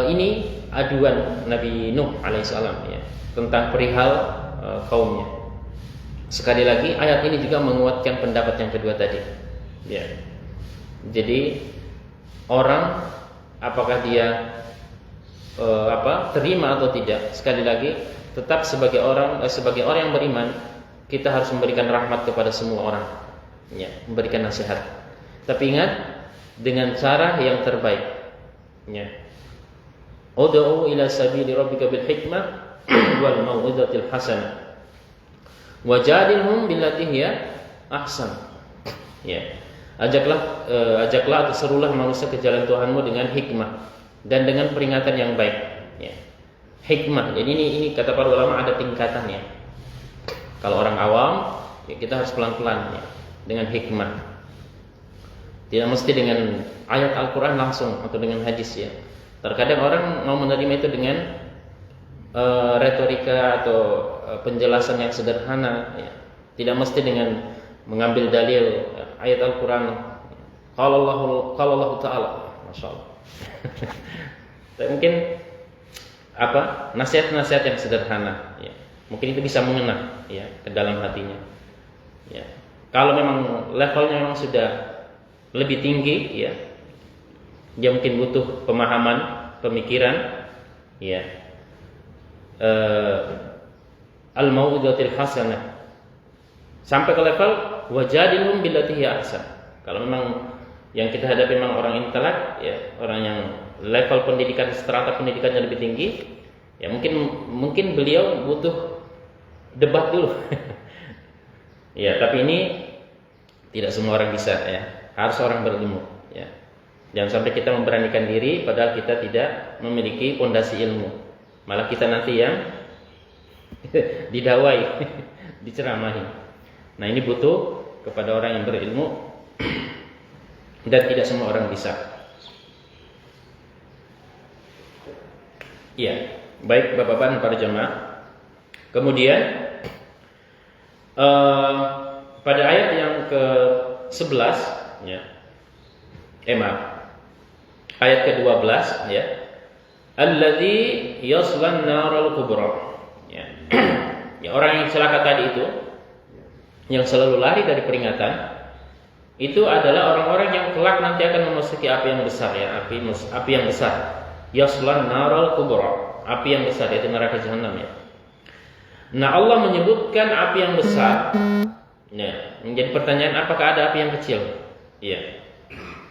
ini aduan Nabi Nuh alaihissalam ya, tentang perihal kaumnya. Sekali lagi ayat ini juga menguatkan pendapat yang kedua tadi. Ya. Jadi orang apakah dia terima atau tidak, sekali lagi tetap sebagai orang yang beriman, kita harus memberikan rahmat kepada semua orang. Ya, memberikan nasihat. Tapi ingat dengan cara yang terbaik. Ya. Ud'u ila sabili rabbika bil hikmah wal mau'izatil hasanah. Wajadilhum billati hiya ahsan. Ya. Ajaklah atau serulah manusia ke jalan Tuhanmu dengan hikmah dan dengan peringatan yang baik. Ya. Hikmah. Jadi ini kata para ulama ada tingkatannya. Kalau orang awam, ya kita harus pelan-pelan ya, dengan hikmah. Tidak mesti dengan ayat Al-Qur'an langsung atau dengan hadis ya. Terkadang orang mau menerima itu dengan retorika atau penjelasan yang sederhana ya. Tidak mesti dengan mengambil dalil ayat Al-Qur'an. Qala Allah Ta'ala. Masyaallah. Tapi mungkin nasihat-nasihat yang sederhana ya. Mungkin itu bisa mengena ya ke dalam hatinya. Ya. Kalau memang levelnya memang sudah lebih tinggi ya, dia mungkin butuh pemahaman, pemikiran ya. Al-mau'izatil hasanah. Sampai ke level wajadilhum billati hiya ahsan. Kalau memang yang kita hadapi memang orang intelek ya, orang yang level pendidikan, strata pendidikannya lebih tinggi, ya mungkin beliau butuh debat dulu. Ya, tapi ini tidak semua orang bisa ya. Harus orang berilmu ya. Jangan sampai kita memberanikan diri padahal kita tidak memiliki fondasi ilmu. Malah kita nanti yang didawai, diceramahi. Nah, ini butuh kepada orang yang berilmu dan tidak semua orang bisa. Iya, baik Bapak-bapak dan para jemaah. Kemudian pada ayat yang ke-11 ya. Ayat ke-12 ya. Alladzi yaslan naral kubra. Ya. Ya, orang yang celaka tadi itu yang selalu lari dari peringatan itu adalah orang-orang yang kelak nanti akan memasuki api yang besar ya, api yang besar. Yaslan naral kubra, api yang besar yaitu neraka jahanam ya. Nah, Allah menyebutkan api yang besar. Nah, menjadi pertanyaan apakah ada api yang kecil? Iya.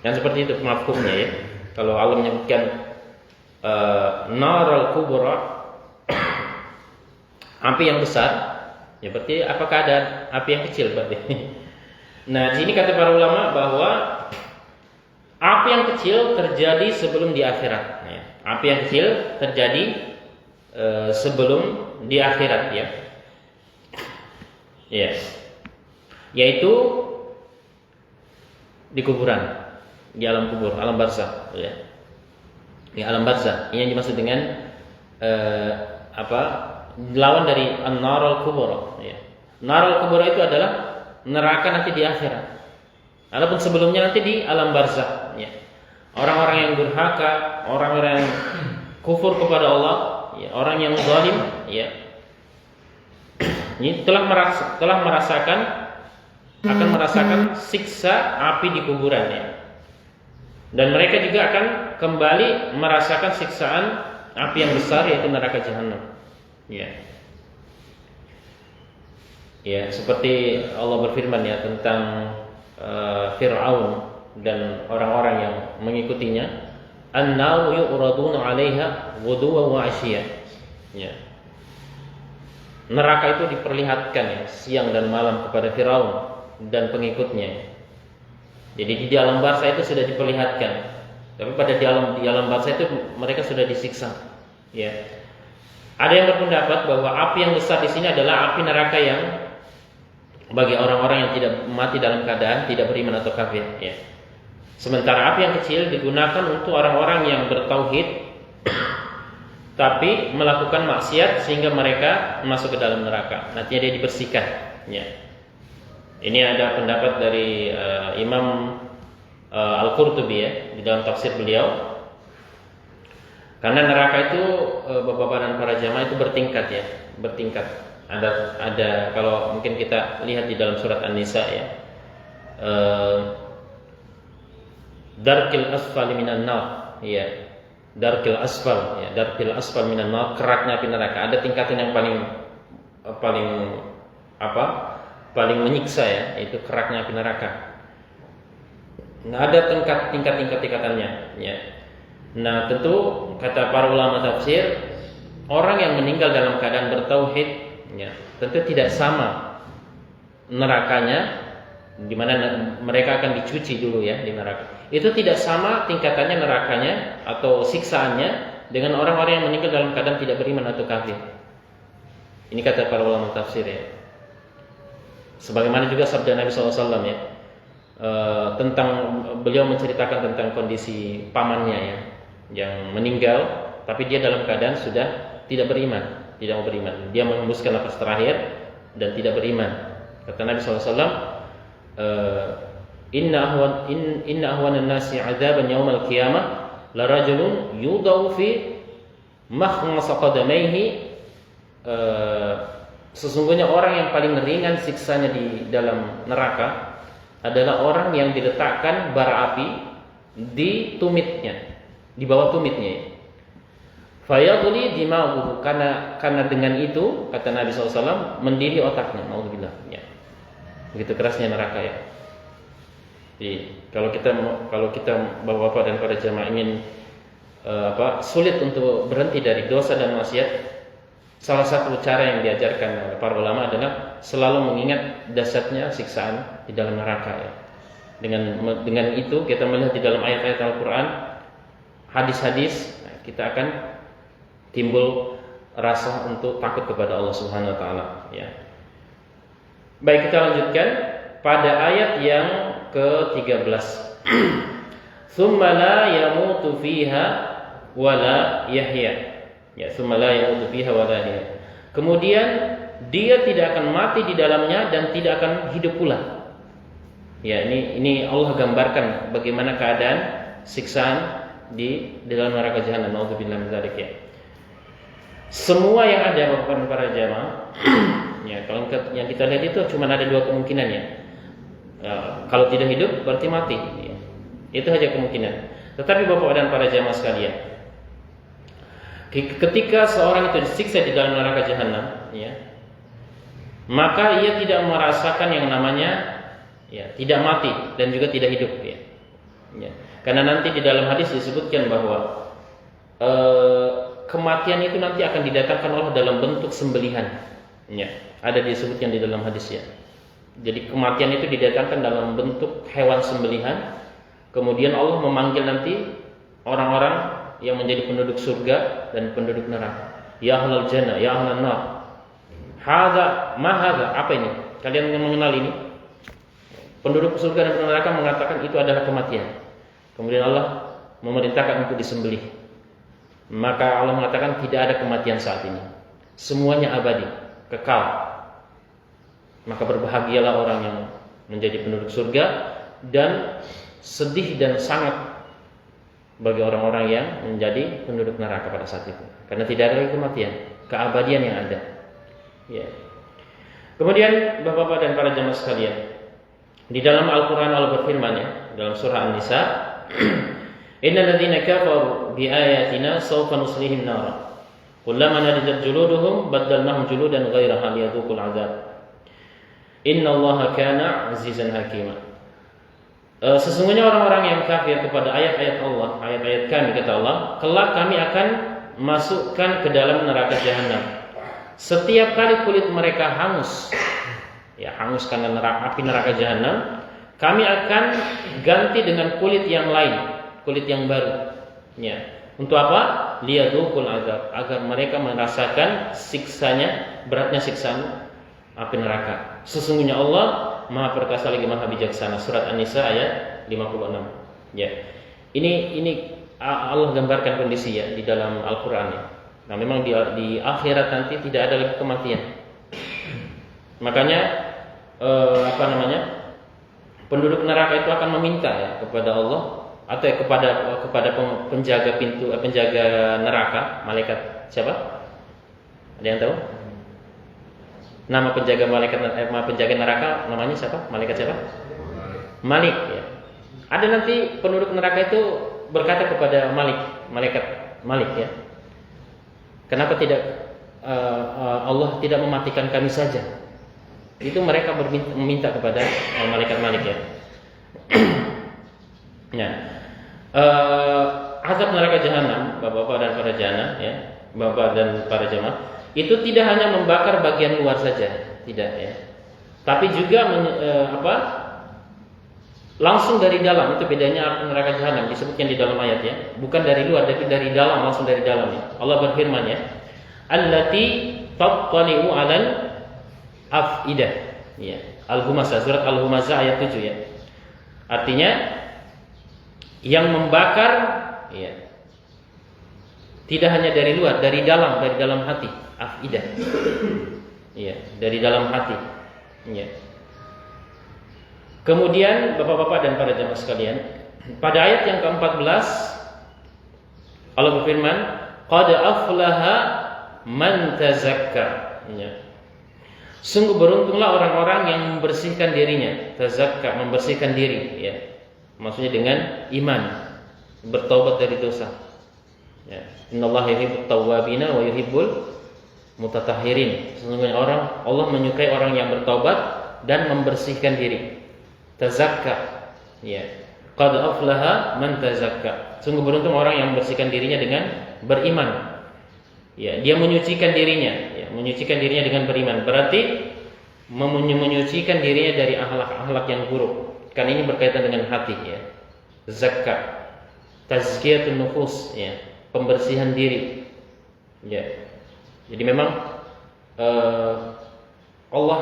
Yang seperti itu mafhumnya ya. Kalau Allah menyebutkan naral kubra, api yang besar, ya berarti apakah ada api yang kecil berarti? Nah, di sini kata para ulama bahwa api yang kecil terjadi sebelum di akhirat. Ya. Api yang kecil terjadi sebelum di akhirat ya. Ya. Yaitu di kuburan, di alam kubur, alam barzakh ya. Di alam barzakh. Ini yang dimaksud dengan lawan dari an-narul kubra ya. Narul kubra itu adalah neraka nanti di akhirat. Adapun sebelumnya nanti di alam barzakh ya. Orang-orang yang durhaka, orang-orang yang kufur kepada Allah, ya, orang yang zalim ya. Ini telah merasakan siksa api di kuburan ya. Dan mereka juga akan kembali merasakan siksaan api yang besar yaitu neraka jahanam. Ya. Ya, seperti Allah berfirman ya tentang Fir'aun dan orang-orang yang mengikutinya, an-nar yu'raduna 'alaiha ghuduwan wa 'ashiyya. Ya. Neraka itu diperlihatkan ya siang dan malam kepada Fir'aun dan pengikutnya. Jadi di alam barzakh itu sudah diperlihatkan. Tapi pada di alam barzakh itu mereka sudah disiksa. Ya. Ada yang berpendapat bahwa api yang besar di sini adalah api neraka yang bagi orang-orang yang tidak mati dalam keadaan tidak beriman atau kafir. Ya. Sementara api yang kecil digunakan untuk orang-orang yang bertauhid tapi melakukan maksiat sehingga mereka masuk ke dalam neraka. Nantinya dia dibersihkan. Ya. Ini ada pendapat dari Imam Al-Qurtubi ya di dalam tafsir beliau. Karena neraka itu Bapak dan para jamaah itu bertingkat ya, bertingkat. Ada kalau mungkin kita lihat di dalam surat An-Nisa ya. Darkil asfal minan nar, ya. Darkil asfal, ya. Darkil asfal minan nar, keraknya api neraka. Ada tingkatan yang paling menyiksa ya, yaitu keraknya api neraka. Nah, ada tingkatannya, ya. Nah, tentu kata para ulama tafsir, orang yang meninggal dalam keadaan bertauhid, ya, tentu tidak sama nerakanya, di mana mereka akan dicuci dulu ya di neraka. Itu tidak sama tingkatannya nerakanya atau siksaannya dengan orang-orang yang meninggal dalam keadaan tidak beriman atau kafir. Ini kata para ulama tafsir ya. Sebagaimana juga sabda Nabi SAW ya, tentang beliau menceritakan tentang kondisi pamannya ya, yang meninggal, tapi dia dalam keadaan sudah tidak beriman, tidak mau beriman. Dia menghembuskan nafas terakhir dan tidak beriman. Kata Nabi SAW, Inna ahwanan nasi azaban yaumal qiyamah la rajulun yudau fi makhmas qadamaihi. Sesungguhnya orang yang paling ringan siksanya di dalam neraka adalah orang yang diletakkan bara api di tumitnya, di bawah tumitnya. Fayadli dima'uhu, karena dengan itu kata Nabi SAW mendidih otaknya. Nauzubillah. Ya. Begitu kerasnya neraka ya. Jadi kalau kita Bapak-bapak dan para jamaah ingin sulit untuk berhenti dari dosa dan maksiat, salah satu cara yang diajarkan oleh para ulama adalah selalu mengingat dahsyatnya siksaan di dalam neraka ya. Dengan itu kita melihat di dalam ayat-ayat Al-Qur'an, hadis-hadis, kita akan timbul rasa untuk takut kepada Allah Subhanahu wa taala ya. Baik, kita lanjutkan pada ayat yang ke-13. Tsumma la yamutu fiha wa la yahya. Ya, tsumma la yamutu fiha wa la yahya. Kemudian dia tidak akan mati di dalamnya dan tidak akan hidup pula. Ya, ini Allah gambarkan bagaimana keadaan siksaan di dalam neraka jahanam. Nauzubillah min dzalik ya. Semua yang ada Bapak para jamaah, ya kalau yang kita lihat itu cuma ada dua kemungkinan ya. Kalau tidak hidup berarti mati. Ya. Itu saja kemungkinan. Tetapi Bapak dan para jamaah sekalian, ketika seorang itu disiksa di dalam neraka jahanam, ya, maka ia tidak merasakan yang namanya ya tidak mati dan juga tidak hidup ya. Ya. Karena nanti di dalam hadis disebutkan bahwa kematian itu nanti akan didatangkan Allah dalam bentuk sembelihan. Ya, ada disebutkan di dalam hadis ya. Jadi kematian itu didatangkan dalam bentuk hewan sembelihan. Kemudian Allah memanggil nanti orang-orang yang menjadi penduduk surga dan penduduk neraka. Ya ahlal jannah, ya ahlan nar. Hadza ma hadza? Apa ini? Kalian yang mengenal ini? Penduduk surga dan penduduk neraka mengatakan itu adalah kematian. Kemudian Allah memerintahkan untuk disembelih. Maka Allah mengatakan tidak ada kematian saat ini. Semuanya abadi, kekal. Maka berbahagialah orang yang menjadi penduduk surga, dan sedih dan sangat bagi orang-orang yang menjadi penduduk neraka pada saat itu. Karena tidak ada lagi kematian, keabadian yang ada. Ya. Kemudian Bapak-bapak dan para jamaah sekalian, di dalam Al-Quran Allah berfirman ya, dalam surah An-Nisa, Innal ladzina kafaru bi ayatina sawfa nuslihim nara. Kullama nadijat juluduhum baddalnahum juludan ghairaha liyadhuqul azab. Innallaha kana azizan hakima. Sesungguhnya orang-orang yang kafir kepada ayat-ayat Allah, ayat-ayat kami kata Allah, kelak kami akan masukkan ke dalam neraka jahanam. Setiap kali kulit mereka hangus, ya hangus karena api neraka jahanam, kami akan ganti dengan kulit yang lain, kulit yang baru. Ya. Untuk apa? Liyadhuqul azab, agar mereka merasakan siksanya, beratnya siksaan api neraka. Sesungguhnya Allah Maha perkasa lagi Maha bijaksana. Surat An-Nisa ayat 56. Ya. Ini Allah gambarkan kondisi ya di dalam Al-Qur'an ya. Nah, memang di akhirat nanti tidak ada lagi kematian. Makanya penduduk neraka itu akan meminta ya kepada Allah atau ya, kepada penjaga pintu penjaga neraka, malaikat siapa? Ada yang tahu? Nama penjaga penjaga neraka namanya siapa? Malaikat siapa? Malik ya. Ada nanti penduduk neraka itu berkata kepada malaikat Malik ya. Kenapa tidak Allah tidak mematikan kami saja? Itu mereka meminta kepada malaikat Malik ya. Ya. Azab neraka jahanam, Bapak-bapak dan para jamaah ya, Bapak dan para jamaah, itu tidak hanya membakar bagian luar saja, tidak ya. Tapi juga langsung dari dalam. Itu bedanya neraka jahanam, disebutkan di dalam ayat ya. Bukan dari luar, tapi dari dalam, langsung dari dalam ya. Allah berfirman ya, allati tattali'u 'alal afidah. Ya. Al-Humazah, surat Al-Humazah ayat 7 ya. Artinya yang membakar ya, tidak hanya dari luar, dari dalam hati, afidah. Ya, dari dalam hati. Ya. Kemudian Bapak-bapak dan para jamaah sekalian, pada ayat yang ke-14 Allah berfirman, qad aflaha man tazakka. Ya. Sungguh beruntunglah orang-orang yang membersihkan dirinya, tazakka, membersihkan diri ya. Maksudnya dengan iman, bertaubat dari dosa. Ya. Innallaha yuhibbut tawwabina wa yuhibbul mutatahhirin. Sesungguhnya Allah menyukai orang yang bertaubat dan membersihkan diri. Tazakka. Ya. Qad aflaha man tazakka. Sungguh beruntung orang yang membersihkan dirinya dengan beriman. Ya, dia menyucikan dirinya, ya, menyucikan dirinya dengan beriman. Berarti menyucikan dirinya dari akhlak-akhlak yang buruk. Karena ini berkaitan dengan hati ya. Zakat, tazkiyatun nufus ya, pembersihan diri. Ya. Jadi memang Allah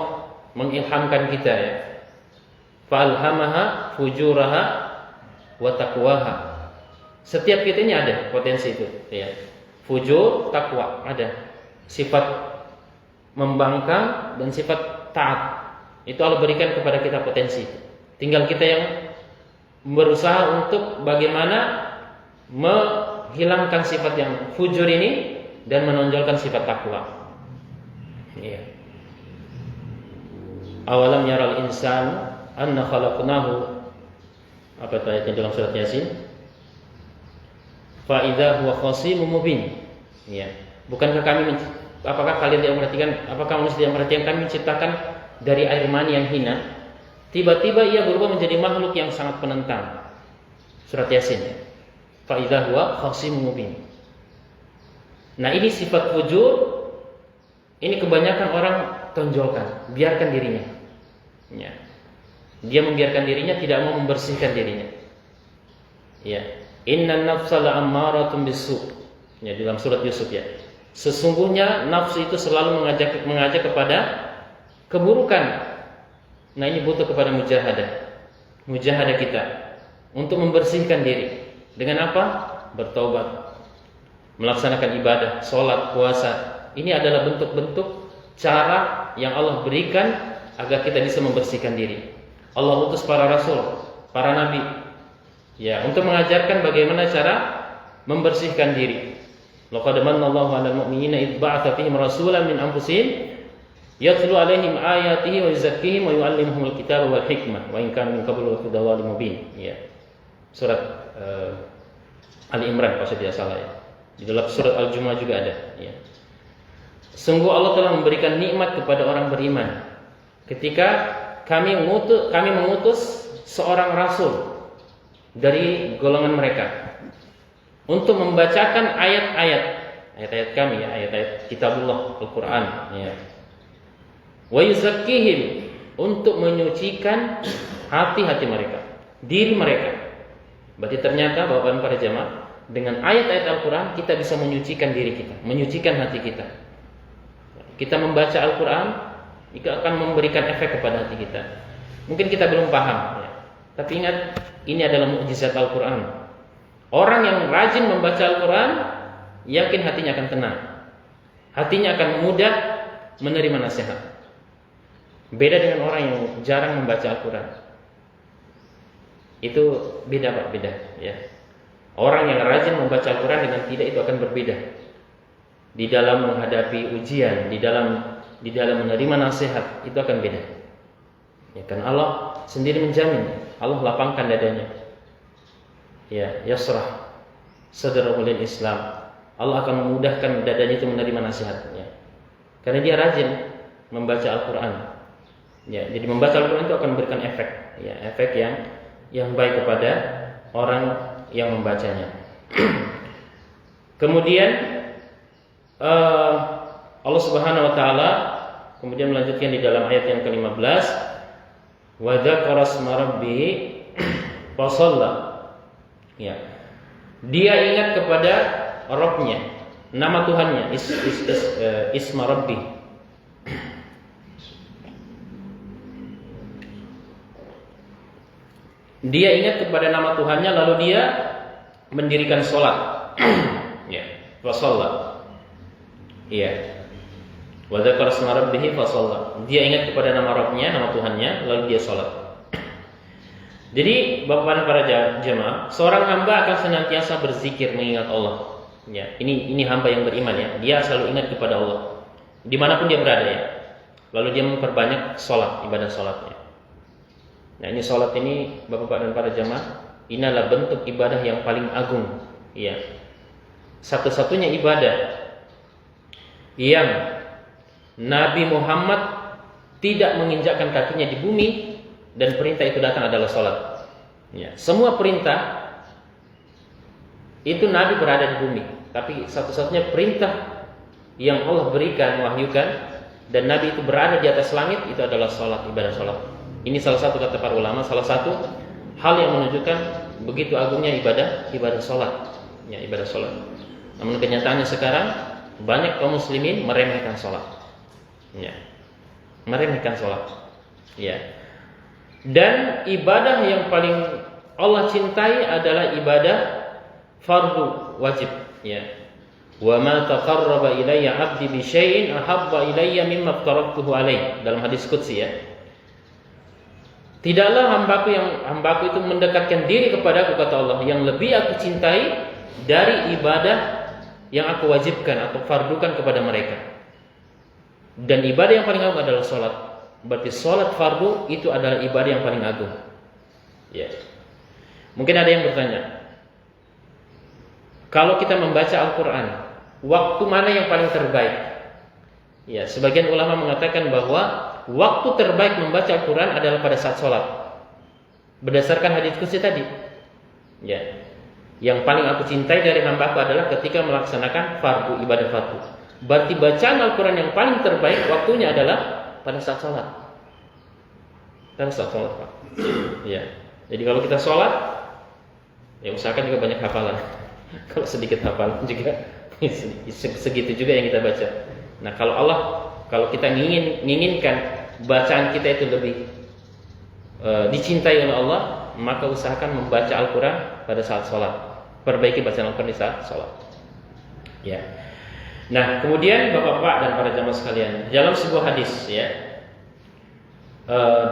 mengilhamkan kita ya. Fa'alhamaha fujuraha wa taqwaha. Setiap kita ini ada potensi itu ya. fujur, takwa, ada. Sifat membangkang dan sifat taat. Itu Allah berikan kepada kita potensi. Tinggal kita yang berusaha untuk bagaimana menghilangkan sifat yang fujur ini dan menonjolkan sifat takwa. Iya. Awalam yaral insan anna khalaqnahu, apa itu ayatnya dalam surat Yasin? Fa idza huwa khasimun mubin. Ya. Bukankah apakah kalian tidak memperhatikan, apakah manusia tidak memperhatikan kami menciptakan dari air mani yang hina, tiba-tiba ia berubah menjadi makhluk yang sangat penentang. Surat Yasin. Fa idza huwa khasimun mubin. Nah, ini sifat fujur. Ini kebanyakan orang tonjolkan, biarkan dirinya. Ya. Dia membiarkan dirinya, tidak mau membersihkan dirinya. Ya. Innan nafsa la'ammaratun bisu'. Ya, dalam surat Yusuf ya. Sesungguhnya nafsu itu selalu mengajak kepada keburukan. Nah, ini butuh kepada mujahadah kita untuk membersihkan diri. Dengan apa? Bertobat, melaksanakan ibadah, sholat, puasa. Ini adalah bentuk-bentuk cara yang Allah berikan agar kita bisa membersihkan diri. Allah utus para rasul, para nabi, ya, untuk mengajarkan bagaimana cara membersihkan diri. Laqad manallahu 'alal mu'minina idh ba'atsa fihim rasulan min anfusihim yatlu 'alaihim ayatihi wa yuzakkihim wa yu'allimuhumul kitaba wal hikmah wa in kanu min qablu lafi dhalalin mubin. Ya. Surat Ali Imran kalau saya tidak salah ya. Di dalam surat Al-Jumu'ah juga ada, ya. Sungguh Allah telah memberikan nikmat kepada orang beriman ketika kami mengutus seorang rasul dari golongan mereka untuk membacakan ayat-ayat kami ya, ayat-ayat kitabullah Al-Qur'an ya. Wa yuzakkihim, untuk menyucikan hati-hati mereka, diri mereka. Berarti ternyata Bapak dan para jamaah, dengan ayat-ayat Al-Qur'an kita bisa menyucikan diri kita, menyucikan hati kita. Kita membaca Al-Quran itu akan memberikan efek kepada hati kita. Mungkin kita belum paham ya. Tapi ingat, ini adalah mukjizat Al-Quran. Orang yang rajin membaca Al-Quran, yakin hatinya akan tenang, hatinya akan mudah menerima nasihat. Beda dengan orang yang jarang membaca Al-Quran. Itu beda Pak, beda ya. Orang yang rajin membaca Al-Quran dengan tidak, itu akan berbeda di dalam menghadapi ujian, di dalam menerima nasihat, itu akan beda. Ya kan, Allah sendiri menjamin, Allah lapangkan dadanya. Ya, yasrah sadrahu lil Islam. Allah akan memudahkan dadanya itu menerima nasihatnya. Karena dia rajin membaca Al-Qur'an. Ya, jadi membaca Al-Qur'an itu akan memberikan efek, ya, efek yang baik kepada orang yang membacanya. Kemudian Allah Subhanahu wa taala kemudian melanjutkan di dalam ayat yang ke-15, wa dzakara asma rabbih fa shalla. Ya. Dia ingat kepada Rabb-nya, nama Tuhannya, isma rabbih. Dia ingat kepada nama Tuhannya, lalu dia mendirikan sholat. Ya, fa shalla. Iya. Wa dzakara asma rabbih fa shalla. Dia ingat kepada nama Rabb-nya, nama Tuhannya, lalu dia salat. Jadi, Bapak dan para jemaah, seorang hamba akan senantiasa berzikir mengingat Allah. Ya, ini hamba yang beriman ya. Dia selalu ingat kepada Allah dimanapun dia berada ya. Lalu dia memperbanyak salat, ibadah salatnya. Nah, ini salat ini Bapak dan para jemaah, ini adalah bentuk ibadah yang paling agung. Ya. Satu-satunya ibadah yang Nabi Muhammad tidak menginjakkan kakinya di bumi dan perintah itu datang adalah salat. Ya, semua perintah itu Nabi berada di bumi, tapi satu-satunya perintah yang Allah berikan, wahyukan, dan Nabi itu berada di atas langit, itu adalah salat, ibadah salat. Ini salah satu kata para ulama, salah satu hal yang menunjukkan begitu agungnya ibadah salat. Ya, ibadah salat. Namun kenyataannya sekarang banyak kaum muslimin meremehkan salat. Ya. Meremehkan salat. Ya. Dan ibadah yang paling Allah cintai adalah ibadah fardu wajib, ya. Wa ma taqarraba ilayya 'abdi bi syai'in ahabba ilayya mimma aftaratuhu alaihi. Dalam hadis qudsi ya. Tidaklah hambaku itu mendekatkan diri kepadaku, kata Allah, yang lebih aku cintai dari ibadah yang aku wajibkan atau fardukan kepada mereka. Dan ibadah yang paling agung adalah salat. Berarti salat fardu itu adalah ibadah yang paling agung. Ya. Mungkin ada yang bertanya, kalau kita membaca Al-Quran, waktu mana yang paling terbaik? Ya, sebagian ulama mengatakan bahwa waktu terbaik membaca Al-Quran adalah pada saat sholat, berdasarkan hadits qudsi tadi. Ya, yang paling aku cintai dari hambaku adalah ketika melaksanakan fardu, ibadah fardu. Berarti bacaan Al-Quran yang paling terbaik waktunya adalah pada saat sholat. Pada saat sholat, Pak. Ya, jadi kalau kita sholat, ya usahakan juga banyak hafalan. Kalau sedikit hafalan juga segitu juga yang kita baca. Nah, kalau kita menginginkan bacaan kita itu lebih dicintai oleh Allah, maka usahakan membaca Al-Quran pada saat sholat. Perbaiki bacaan Al-Quran di saat sholat. Ya. Nah, kemudian Bapak-bapak dan para jamaah sekalian, dalam sebuah hadis ya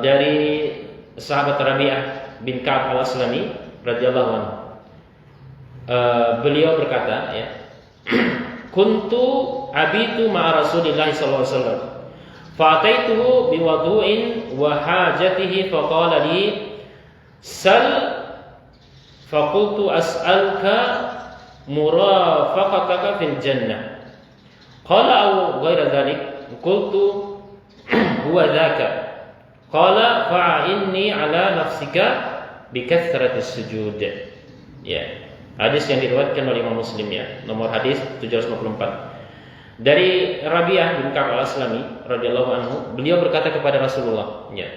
dari sahabat Rabi'ah bin Ka'ab al-Aslami radhiyallahu anhu, beliau berkata ya, kuntu abitu ma'a Rasulillah sallallahu alaihi wasallam fa ataituhu biwudu'in wa hajatihi fa qala li sal fa qultu as'aluka murafaqataka fil jannah qala aw ghaira dhalik qultu huwa dhaka qala fa'inni ala nafsika bi kathratis sujud. Ya, hadis yang diriwayatkan oleh Imam Muslim ya, nomor hadis 754. Dari Rabi'ah bin Ka'ab al-Aslami radhiyallahu anhu, beliau berkata kepada Rasulullah, ya.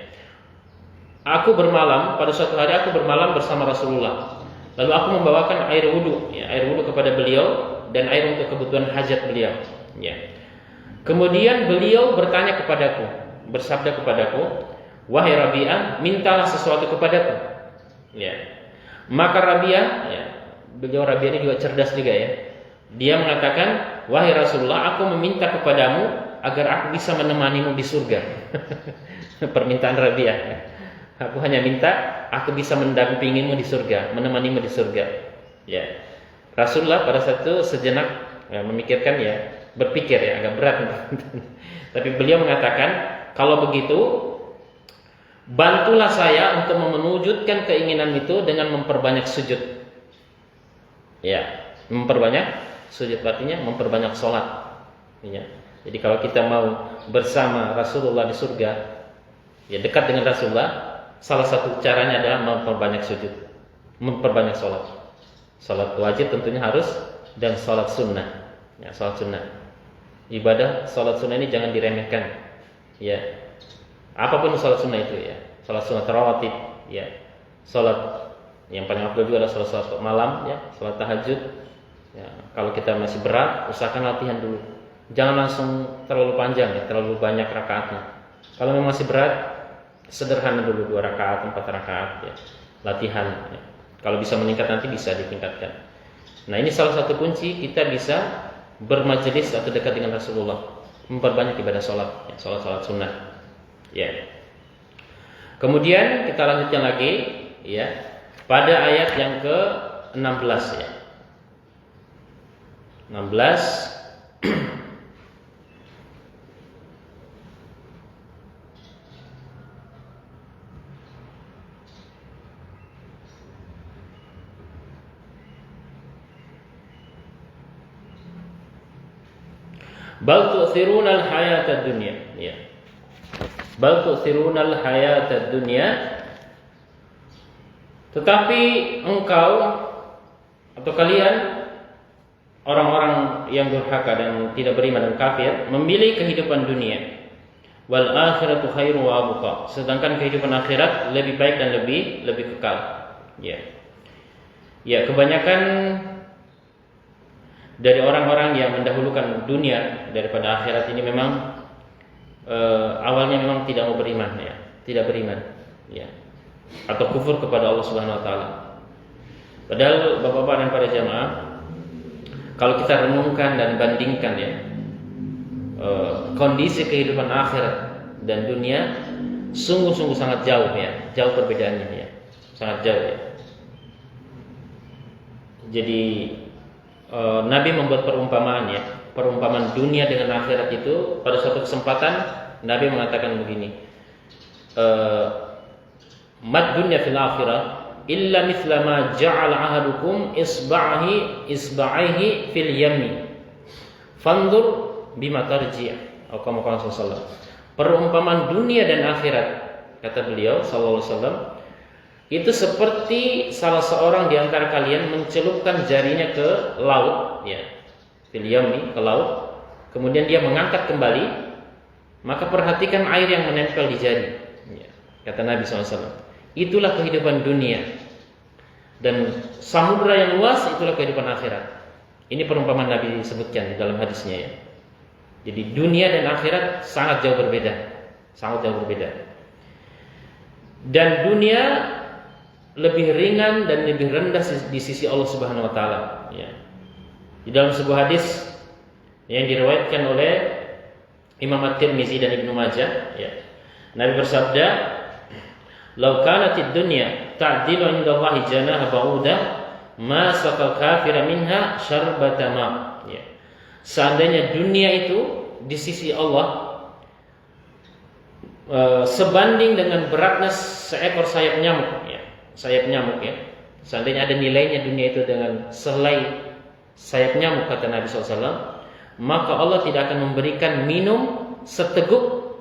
Aku bermalam, pada suatu hari aku bermalam bersama Rasulullah. Lalu aku membawakan air wudu, ya, air wudu kepada beliau dan air untuk kebutuhan hajat beliau, ya. Kemudian beliau bertanya kepadaku, bersabda kepadaku, wahai Rabi'ah, mintalah sesuatu kepadaku. Ya. Maka Rabi'ah, ya, beliau Rabi'ah ini juga cerdas juga ya. Dia mengatakan, wahai Rasulullah, aku meminta kepadamu agar aku bisa menemanimu di surga. Permintaan Rabi'ah. Aku hanya minta aku bisa mendampingimu di surga, menemanimu di surga. Ya. Rasulullah pada saat itu sejenak ya, memikirkan ya, berpikir ya, agak berat. Tapi beliau mengatakan, kalau begitu bantulah saya untuk mewujudkan keinginan itu dengan memperbanyak sujud. Ya, memperbanyak sujud artinya memperbanyak sholat. Ya. Jadi kalau kita mau bersama Rasulullah di surga, ya dekat dengan Rasulullah, salah satu caranya adalah memperbanyak sujud, memperbanyak sholat. Sholat wajib tentunya harus, dan sholat sunnah. Ya, sholat sunnah. Ibadah sholat sunnah ini jangan diremehkan. Ya, apapun sholat sunnah itu ya, sholat sunnah rawatib, ya, sholat yang paling afdal juga adalah sholat malam, ya, sholat tahajud. Ya, kalau kita masih berat, usahakan latihan dulu. Jangan langsung terlalu panjang, ya, terlalu banyak rakaatnya. Kalau memang masih berat, sederhana dulu 2 rakaat, 4 rakaat, ya, latihan. Ya. Kalau bisa meningkat nanti bisa ditingkatkan. Nah, ini salah satu kunci kita bisa bermajelis atau dekat dengan Rasulullah, memperbanyak ibadah sholat, ya, sholat sunnah. Ya. Kemudian kita lanjutkan lagi, ya, pada ayat yang ke-16 ya. 16 Bal tu'thirunal hayatad dunya, ya. Bal tu'thirunal hayatad dunya. Tetapi engkau atau kalian orang-orang yang durhaka dan tidak beriman dan kafir memilih kehidupan dunia. Wal akhiratu khairu wa abqa. Sedangkan kehidupan akhirat lebih baik dan lebih kekal. Ya. Ya, kebanyakan dari orang-orang yang mendahulukan dunia daripada akhirat ini memang awalnya memang tidak mau beriman, ya, tidak beriman, ya, atau kufur kepada Allah Subhanahu Wa Taala. Padahal bapak-bapak dan para jamaah, Kalau kita renungkan dan bandingkan ya, kondisi kehidupan akhirat dan dunia sungguh-sungguh sangat jauh ya, jauh perbedaannya ya, sangat jauh ya. Jadi Nabi membuat perumpamaan ya, perumpamaan dunia dengan akhirat itu. Pada suatu kesempatan Nabi mengatakan begini, mad dunya fil akhirah illa mithla ma ja'ala ahadukum isba'ihi fil yammi fanzur bima tarji'. Atau kama qala sallallahu. Perumpamaan dunia dan akhirat, kata beliau sallallahu alaihi wasallam, itu seperti salah seorang di antara kalian mencelupkan jarinya ke laut ya, fil yammi, ke laut, kemudian dia mengangkat kembali, maka perhatikan air yang menempel di jari ya, kata Nabi SAW. Itulah kehidupan dunia, dan samudra yang luas itulah kehidupan akhirat. Ini perumpamaan Nabi sebutkan di dalam hadisnya ya. Jadi dunia dan akhirat sangat jauh berbeda, sangat jauh berbeda. Dan dunia lebih ringan dan lebih rendah di sisi Allah Subhanahu wa taala ya. Di dalam sebuah hadis yang diriwayatkan oleh Imam At-Tirmizi dan Ibnu Majah ya, Nabi bersabda, "Lau kanatid dunya ta'dilu 'inda Allahi janaha ba'udah ma saqal kafira minha syarbata ma." Ya. Seandainya dunia itu di sisi Allah sebanding dengan beratnya seekor sayap nyamuk ya, sayap nyamuk ya. Seandainya ada nilainya dunia itu dengan sehelai sayap nyamuk, kata Nabi SAW, maka Allah tidak akan memberikan minum seteguk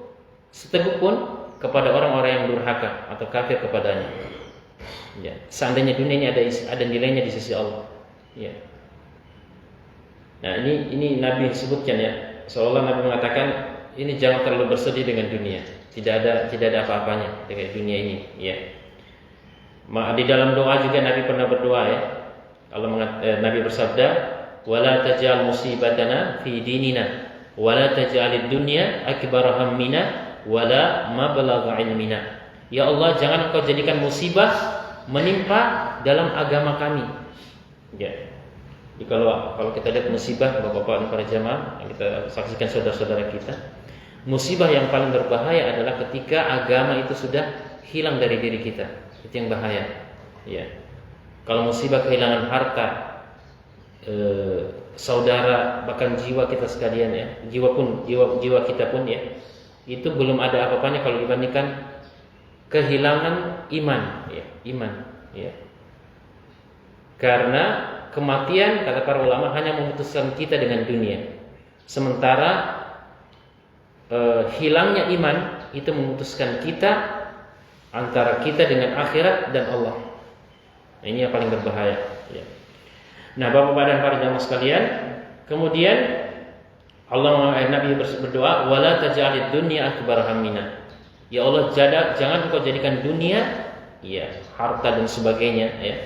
pun kepada orang-orang yang durhaka atau kafir kepadanya. Ya, seandainya dunia ini ada nilainya di sisi Allah. Ya. Nah, ini Nabi sebutkan ya, seolah Nabi mengatakan ini jangan terlalu bersedih dengan dunia. Tidak ada apa-apanya dengan dunia ini. Ya. Di dalam doa juga Nabi pernah berdoa ya. Nabi bersabda, "Wala taj'al musibatana fi dinina, wala taj'alid dunya akbar hammina, wala mablagha ilmina." Ya Allah, jangan Engkau jadikan musibah menimpa dalam agama kami. Ya. Jadi kalau kita lihat musibah, Bapak-bapak dan para jamaah yang kita saksikan saudara-saudara kita, musibah yang paling berbahaya adalah ketika agama itu sudah hilang dari diri kita. Itu yang bahaya. Ya. Kalau musibah kehilangan harta, saudara, bahkan jiwa kita sekalian ya, jiwa kita pun ya, itu belum ada apa-apanya kalau dibandingkan kehilangan iman ya, ya. Karena kematian, kata para ulama, hanya memutuskan kita dengan dunia, sementara hilangnya iman itu memutuskan kita antara kita dengan akhirat dan Allah. Nah, ini yang paling berbahaya ya. Nah, Bapak-bapak dan para jamaah sekalian, kemudian Nabi berdoa, "Wala taj'alid dunya akbar hammina." Ya Allah, jangan Engkau jadikan dunia ya, harta dan sebagainya ya,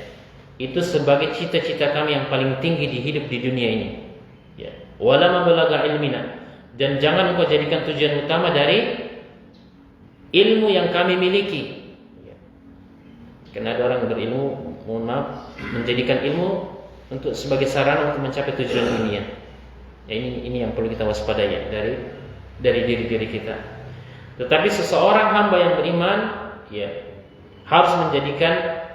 itu sebagai cita-cita kami yang paling tinggi di hidup di dunia ini. Ya. Wala mablagha ilmina, dan jangan Engkau jadikan tujuan utama dari ilmu yang kami miliki. Ya. Karena ada orang berilmu, mohon maaf, menjadikan ilmu untuk sebagai sarana untuk mencapai tujuan dunia. Ya, ini yang perlu kita waspadai ya, dari diri kita. Tetapi seseorang hamba yang beriman ya, harus menjadikan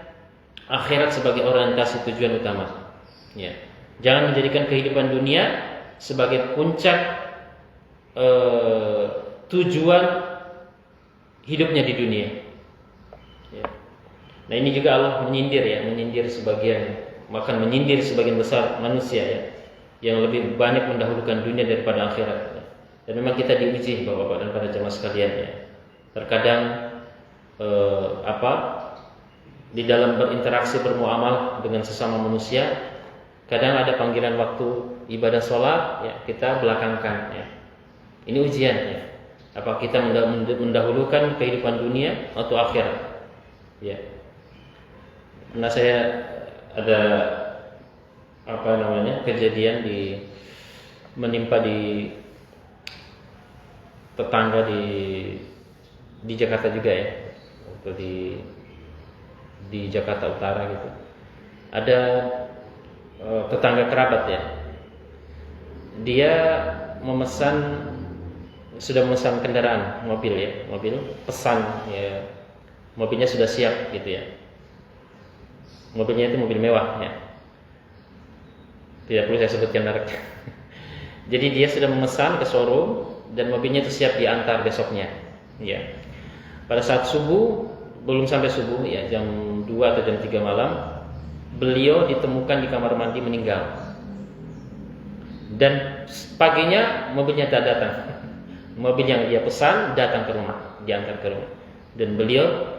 akhirat sebagai orientasi tujuan utama. Ya. Jangan menjadikan kehidupan dunia sebagai puncak tujuan hidupnya di dunia. Ya. Nah, ini juga Allah menyindir sebagian besar manusia ya, yang lebih banyak mendahulukan dunia daripada akhirat. Dan memang kita diuji, Bapak-bapak dan para jemaah sekalian ya. Terkadang di dalam berinteraksi bermuamalah dengan sesama manusia, kadang ada panggilan waktu ibadah sholat ya, kita belakangkan ya. Ini ujian ya. Apa kita mendahulukan kehidupan dunia atau akhirat? Ya. Nah, saya ada kejadian menimpa di tetangga di Jakarta juga ya, atau di Jakarta Utara gitu. Ada tetangga kerabat ya, dia sudah memesan kendaraan, mobil pesan ya, mobilnya sudah siap gitu ya. Mobilnya itu mobil mewah ya. Tidak perlu saya sebutkan mereknya. Jadi dia sudah memesan ke showroom dan mobilnya itu siap diantar besoknya. Ya. Pada saat subuh, belum sampai subuh ya, jam 2 atau jam 3 malam, beliau ditemukan di kamar mandi meninggal. Dan paginya mobilnya tak datang. Mobil yang dia pesan datang ke rumah, diantar ke rumah. Dan beliau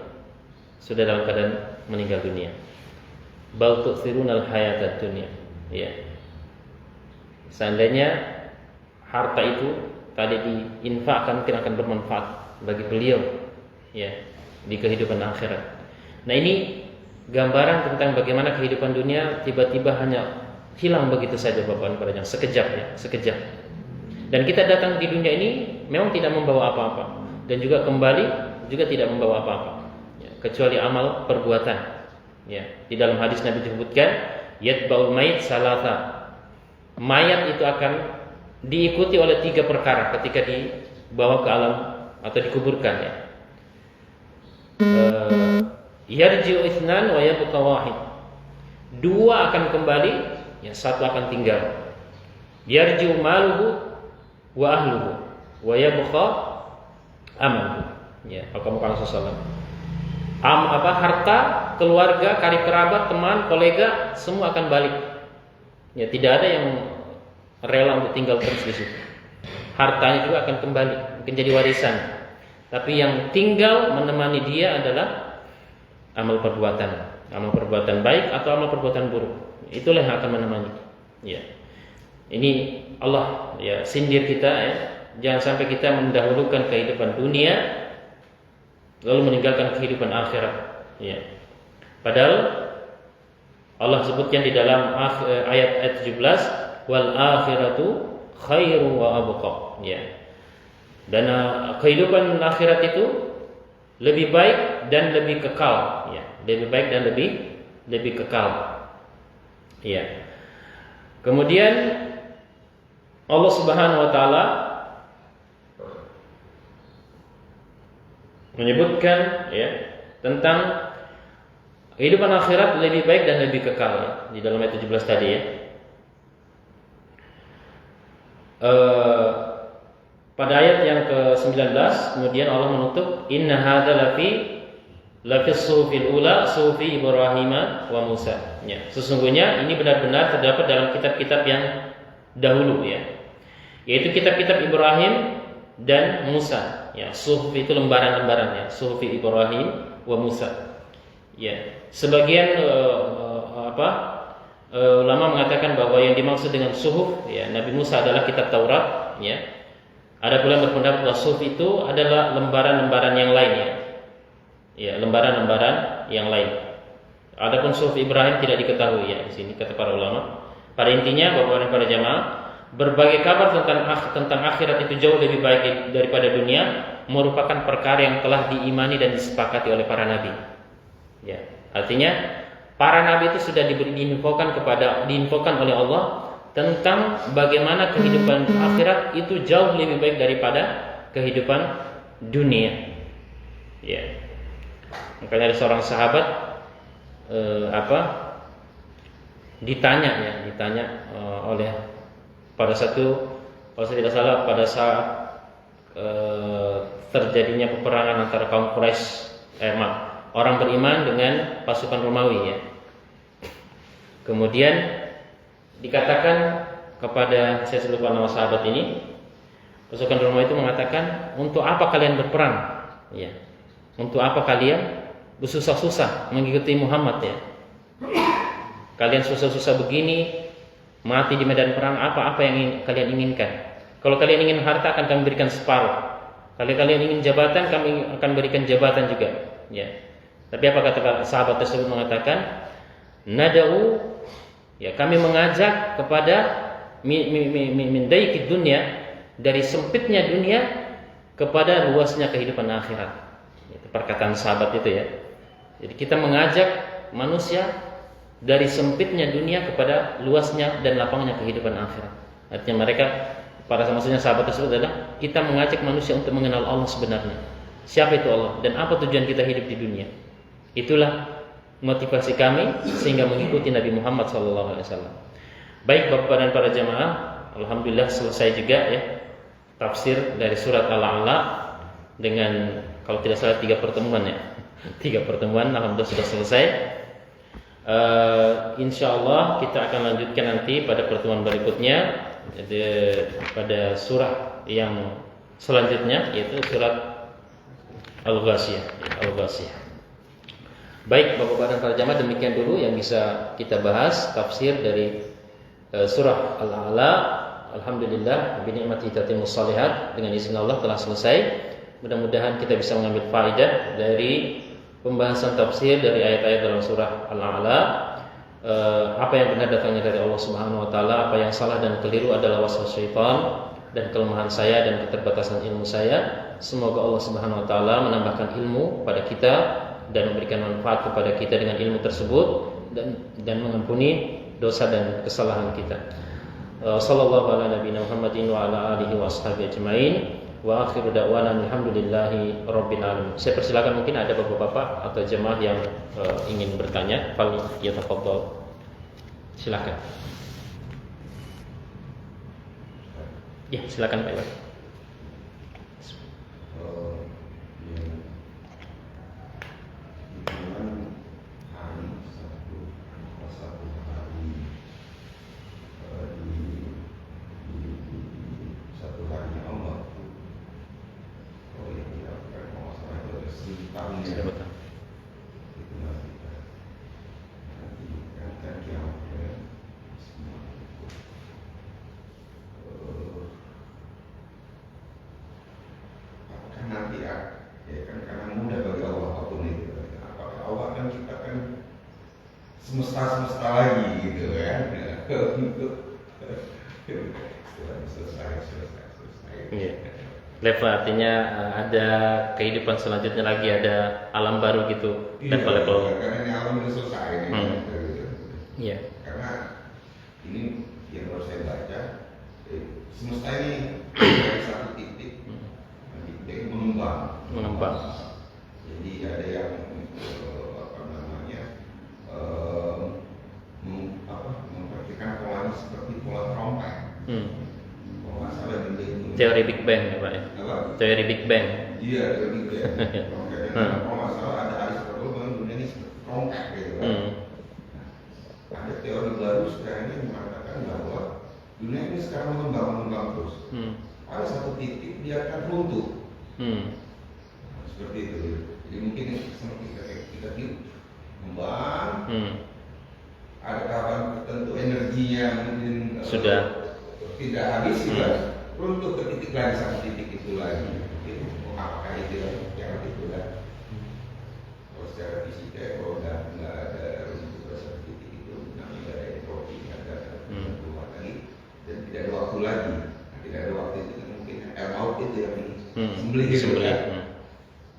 sudah dalam keadaan meninggal dunia. Bal tu'thirunal hayatad dunya. Ya. Seandainya harta itu tadi diinfakkan mungkin akan bermanfaat bagi beliau ya di kehidupan akhirat. Nah, ini gambaran tentang bagaimana kehidupan dunia tiba-tiba hanya hilang begitu saja Bapak Ibu sekalian, sekejap ya, sekejap. Dan kita datang di dunia ini memang tidak membawa apa-apa dan juga kembali juga tidak membawa apa-apa ya, kecuali amal perbuatan. Ya, di dalam hadis Nabi disebutkan yatba'ul mayit salasa. Mayat itu akan diikuti oleh 3 perkara ketika dibawa ke alam atau dikuburkan ya. Yarji'u itsnan wa yabqa wahid. 2 akan kembali, ya 1 akan tinggal. Yarji'u maluhu wa ahluhu wa yabqa amaluhu. Ya, Muhammad sallallahu harta, keluarga, karib kerabat, teman, kolega semua akan balik. Ya, tidak ada yang rela untuk tinggal terus di situ. Hartanya juga akan kembali, mungkin jadi warisan. Tapi yang tinggal menemani dia adalah amal perbuatan baik atau amal perbuatan buruk. Itulah yang akan menemani. Ya. Ini Allah ya sindir kita ya. Jangan sampai kita mendahulukan kehidupan dunia lalu meninggalkan kehidupan akhirat. Ya. Padahal Allah sebutkan di dalam ayat 17, wal akhiratu khairu wa abqa. Ya. Dan kehidupan akhirat itu lebih baik dan lebih kekal, ya. Lebih baik dan lebih kekal. Ya. Kemudian Allah Subhanahu wa taala menyebutkan ya tentang kehidupan akhirat lebih baik dan lebih kekal ya, di dalam ayat 17 tadi ya. Pada ayat yang ke-19 kemudian Allah menutup inna hadza lafi suhufil ula suhufi Ibrahim wa Musa. Ya, sesungguhnya ini benar-benar terdapat dalam kitab-kitab yang dahulu ya. Yaitu kitab-kitab Ibrahim dan Musa. Ya, suhuf itu lembaran-lembaran ya, suhufi Ibrahim wa Musa. Ya, sebagian ulama mengatakan bahwa yang dimaksud dengan suhuf ya Nabi Musa adalah kitab Taurat ya. Ada pula yang berpendapat bahwa suhuf itu adalah lembaran-lembaran yang lain ya. Ya, lembaran-lembaran yang lain. Adapun suhuf Ibrahim tidak diketahui ya di sini kata para ulama. Pada intinya Bapak dan para jamaah, berbagai kabar tentang akhirat itu jauh lebih baik daripada dunia merupakan perkara yang telah diimani dan disepakati oleh para nabi. Ya, artinya para nabi itu sudah diinfokan oleh Allah tentang bagaimana kehidupan akhirat itu jauh lebih baik daripada kehidupan dunia. Ya. Makanya ada seorang sahabat ditanya oleh pada satu, kalau saya tidak salah pada saat terjadinya peperangan antara kaum Quraisy, orang beriman dengan pasukan Romawi ya. Kemudian dikatakan kepada, saya lupa nama sahabat ini, pasukan Romawi itu mengatakan, untuk apa kalian berperang? Ya. Untuk apa kalian bersusah-susah mengikuti Muhammad ya? Kalian susah-susah begini, mati di medan perang, apa yang kalian inginkan? Kalau kalian ingin harta akan kami berikan separuh. Kalau kalian ingin jabatan, kami akan berikan jabatan juga. Ya. Tapi apa kata sahabat tersebut mengatakan, nada'u, ya kami mengajak kepada min daikid dunya, dari sempitnya dunia kepada luasnya kehidupan akhirat. Itu perkataan sahabat itu ya. Jadi kita mengajak manusia dari sempitnya dunia kepada luasnya dan lapangnya kehidupan akhirat. Artinya mereka maksudnya sahabat tersebut adalah kita mengajak manusia untuk mengenal Allah sebenarnya. Siapa itu Allah dan apa tujuan kita hidup di dunia. Itulah motivasi kami sehingga mengikuti Nabi Muhammad SAW. Baik Bapak dan para jamaah, alhamdulillah selesai juga ya tafsir dari surat Al-A'la dengan kalau tidak salah 3 pertemuan ya. 3 pertemuan alhamdulillah sudah selesai. Insyaallah kita akan lanjutkan nanti pada pertemuan berikutnya pada surah yang selanjutnya yaitu surat Al-Ghasyiyah. Baik Bapak dan para jamaah, demikian dulu yang bisa kita bahas tafsir dari surah Al-A'la. Alhamdulillah bi ni'mati tatimmus shalihat, dengan izin Allah telah selesai. Mudah-mudahan kita bisa mengambil faedah dari pembahasan tafsir dari ayat-ayat dalam surah Al-A'la. Apa yang benar datangnya dari Allah Subhanahu wa taala, apa yang salah dan keliru adalah waswas syaitan dan kelemahan saya dan keterbatasan ilmu saya. Semoga Allah Subhanahu wa taala menambahkan ilmu pada kita dan memberikan manfaat kepada kita dengan ilmu tersebut dan mengampuni dosa dan kesalahan kita. Sallallahu ala nabiyina Muhammadin wa ala alihi wa ashabihi ajmain. Wa akhiru da'wana alhamdulillahi rabbil alamin. Saya persilakan, mungkin ada bapak-bapak atau jemaah yang ingin bertanya. Fal yatafadhal. Silakan. Ya, silakan Pak Iwan. Semesta lagi gitu kan. Selesai. Iya. Level artinya ada kehidupan selanjutnya lagi, ada alam baru gitu. Level-level. Karena ini alam udah selesai. Iya. Karena ini yang harus saya baca, semesta ini dari satu titik dia mengembang. Jadi ada yang memperhatikan polanya seperti pola trompet. Kalau nggak salah Teori Big Bang ya Pak ya? Apa? Teori Big Bang. Iya, teori Big Bang. Kalau nggak salah ada Aristotle bilang dunia ini seperti trompet gitu kan. Ada teori baru sekarang ini mengatakan bahwa dunia ini sekarang mengembang terus. Ada satu titik dia akan runtuh. Seperti itu. Jadi mungkin kita kembang. Ada tahapan tertentu energinya mungkin sudah tidak habis juga runtuh ke titik lagi, satu titik itu lagi. Itu apakah itu yang itu dah? Kalau secara fisika kalau nggak ada runtuh ke satu titik itu namanya nggak ada entropi, nggak ada keluar lagi dan tidak ada waktu lagi. Tidak ada waktu itu mungkin air laut itu yang sembelih gitu kan.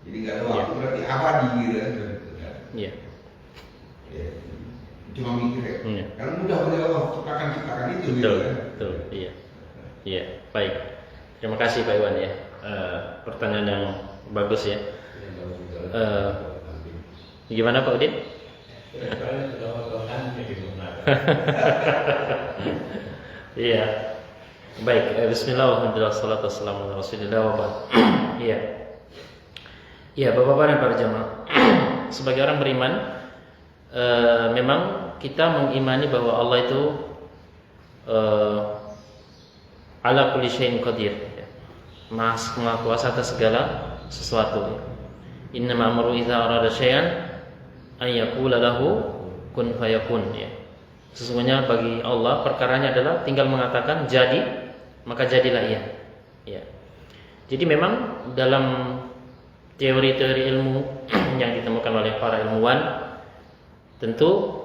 Jadi nggak ada waktu berarti abadi gitu kan. Iya. Cuma mikir ya. Karena mudah bagi Allah ciptakan itu. Betul, gitu kan. betul, iya. Iya, baik. Terima kasih Pak Iwan ya. Pertanyaan yang bagus ya. Gimana Pak Udin? Iya. Baik, bismillah, alhamdulillah, salatu wassalamu ala rasulillah wa ba'd. Iya. Iya, Bapak-bapak dan para jamaah. Sebagai orang beriman, memang kita mengimani bahwa Allah itu ala kulli syai'in qadir, Maha kuasa atas segala sesuatu. Innama amru idza arada syai'an an yaqula lahu kun fayakun ya. Sesungguhnya bagi Allah perkaranya adalah tinggal mengatakan jadi, maka jadilah ia. Ya. Jadi memang dalam teori-teori ilmu yang ditemukan oleh para ilmuwan tentu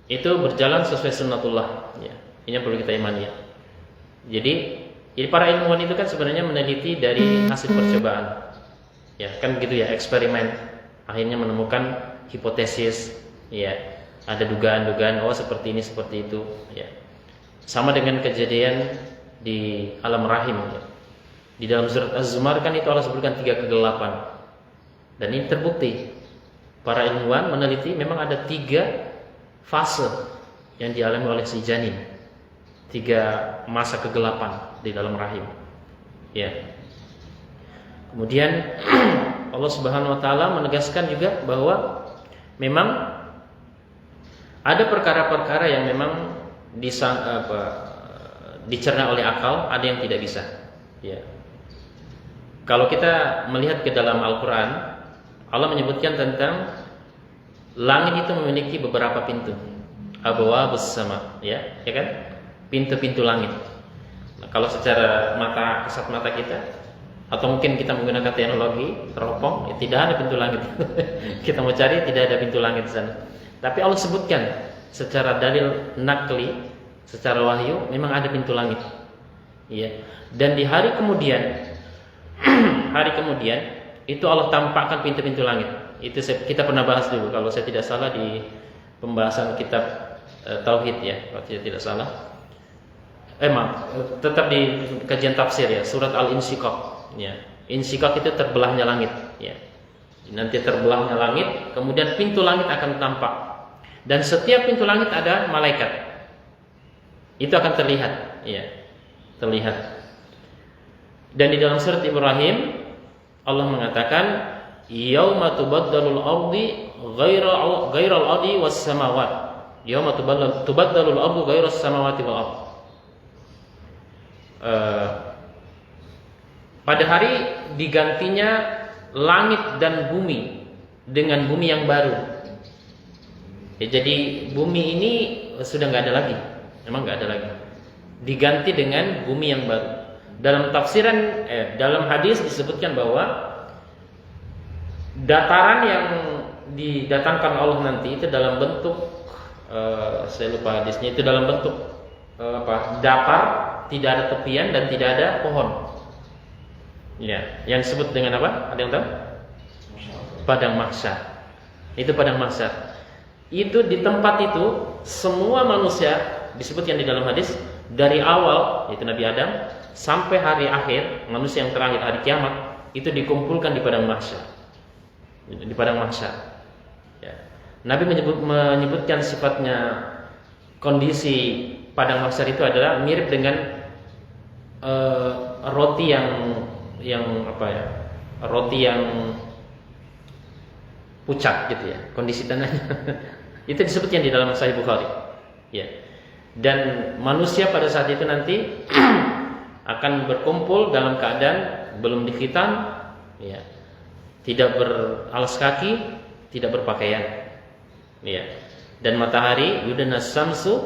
itu berjalan sesuai sunnatullah ya. Ini yang perlu kita imani ya. Jadi para ilmuwan itu kan sebenarnya meneliti dari hasil percobaan. Ya, kan begitu ya, eksperimen. Akhirnya menemukan hipotesis ya. Ada dugaan-dugaan seperti ini seperti itu ya. Sama dengan kejadian di alam rahim. Ya. Di dalam surat Az-Zumar kan itu Allah sebutkan 3 kegelapan. Dan ini terbukti. Para ilmuwan meneliti memang ada 3 fase yang dialami oleh si janin. 3 masa kegelapan di dalam rahim. Ya. Kemudian Allah Subhanahu wa taala menegaskan juga bahwa memang ada perkara-perkara yang memang dicerna oleh akal, ada yang tidak bisa. Ya. Kalau kita melihat ke dalam Al-Quran, Allah menyebutkan tentang langit itu memiliki beberapa pintu. Abwaabus sama, ya kan? Pintu-pintu langit. Nah, kalau secara kasat mata kita, atau mungkin kita menggunakan teknologi teropong, ya, tidak ada pintu langit. Kita mau cari, tidak ada pintu langit di sana. Tapi Allah sebutkan secara dalil nakli, secara wahyu, memang ada pintu langit. Ya. Dan di hari kemudian itu Allah tampakkan pintu-pintu langit. Itu kita pernah bahas dulu kalau saya tidak salah di pembahasan kitab Tauhid ya, kalau saya tidak salah. Tetap di kajian tafsir ya, surat Al-Insyiqaq ya. Insyiqaq itu terbelahnya langit ya. Nanti terbelahnya langit, kemudian pintu langit akan tampak. Dan setiap pintu langit ada malaikat. Itu akan terlihat ya. Terlihat. Dan di dalam surat Ibrahim Allah mengatakan yauma tubaddalul ardi ghairal ardi was samawat. Yauma tubaddalul ardu ghairas samawati wal ard. Pada hari digantinya langit dan bumi dengan bumi yang baru. Ya, jadi bumi ini sudah nggak ada lagi, memang nggak ada lagi. Diganti dengan bumi yang baru. Dalam tafsiran, dalam hadis disebutkan bahwa dataran yang didatangkan Allah nanti itu dalam bentuk, saya lupa hadisnya, itu dalam bentuk datar, tidak ada tepian dan tidak ada pohon. Ya, yang disebut dengan apa? Ada yang tahu? Padang mahsyar. Itu padang mahsyar. Itu di tempat itu semua manusia disebutkan di dalam hadis dari awal yaitu Nabi Adam sampai hari akhir, manusia yang terakhir hari kiamat itu dikumpulkan di padang mahsyar. Di padang mahsyar. Ya. Nabi menyebutkan sifatnya kondisi padang mahsyar itu adalah mirip dengan roti roti yang pucat gitu ya, kondisi tanahnya. Itu disebutkan di dalam Sahih Bukhari. Ya. Dan manusia pada saat itu nanti akan berkumpul dalam keadaan belum dikhitan, ya. Tidak beralas kaki, tidak berpakaian. Ya. Dan matahari yudanas samsu,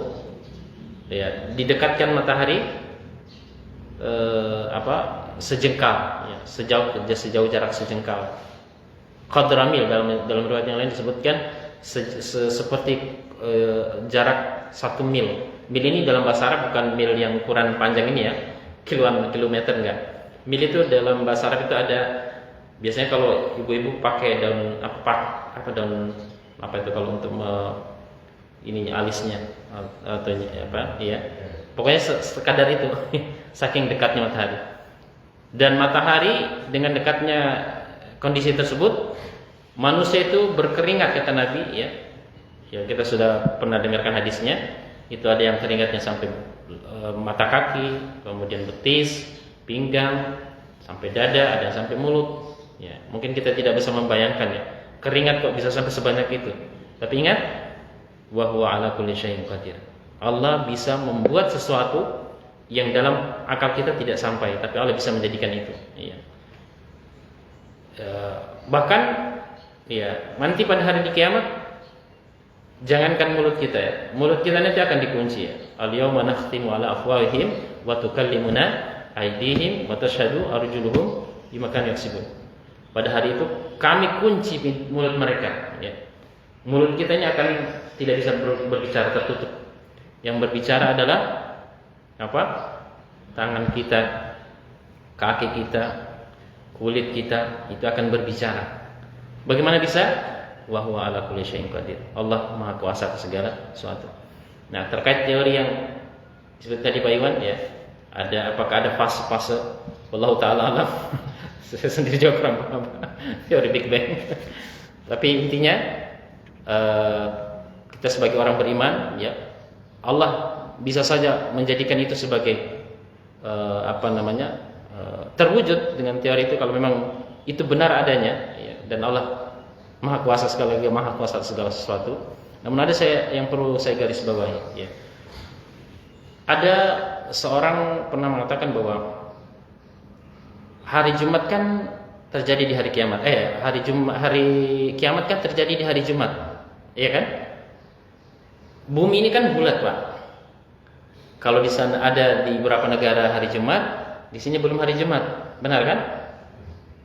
ya, didekatkan matahari sejengkal, ya, sejauh jarak sejengkal. Qadramil dalam riwayat yang lain disebutkan seperti jarak 1 mil. Mil ini dalam bahasa Arab bukan mil yang ukuran panjang ini ya, kilometer enggak. Mil itu dalam bahasa Arab itu ada, biasanya kalau ibu-ibu pakai daun daun apa itu kalau untuk ininya alisnya atau apa ya. Pokoknya sekadar itu saking dekatnya matahari. Dan matahari dengan dekatnya kondisi tersebut, manusia itu berkeringat kata Nabi ya. Ya kita sudah pernah dengarkan hadisnya. Itu ada yang keringatnya sampai mata kaki, kemudian betis, pinggang, sampai dada, ada yang sampai mulut. Ya, mungkin kita tidak bisa membayangkan ya. Keringat kok bisa sampai sebanyak itu. Tapi ingat, wa huwa ala kulli syai'in qadir. Allah bisa membuat sesuatu yang dalam akal kita tidak sampai, tapi Allah bisa menjadikan itu. Iya. Bahkan, ya nanti pada hari di kiamat, jangankan mulut kita ya, mulut kita nanti akan dikunci ya. Al-yawma nakhtimu ala afwahihim wa tukallimuna aydihim wa tashhadu arjuluhum bima kanu yaksibun. Pada hari itu kami kunci mulut mereka. Ya. Mulut kita ini akan tidak bisa berbicara, tertutup. Yang berbicara adalah apa? Tangan kita, kaki kita, kulit kita itu akan berbicara. Bagaimana bisa? Wa huwa ala kulli syai'in qadir. Allah Maha Kuasa atas segala sesuatu. Nah, terkait teori yang disebut tadi Pak Iwan ya, Apakah ada fase-fase? Wallahu taala alam. Saya sendiri juga kurang paham teori Big Bang. Tapi intinya kita sebagai orang beriman, ya Allah bisa saja menjadikan itu sebagai terwujud dengan teori itu kalau memang itu benar adanya, ya, dan Allah Maha Kuasa, sekali lagi Maha Kuasa segala sesuatu. Namun ada yang perlu saya garis bawahi, ya. Ada seorang pernah mengatakan bahwa hari Jumat kan terjadi di hari kiamat. Hari kiamat kan terjadi di hari Jumat, ya kan? Bumi ini kan bulat, Pak. Kalau di sana ada di beberapa negara hari Jumat, di sini belum hari Jumat, benar kan?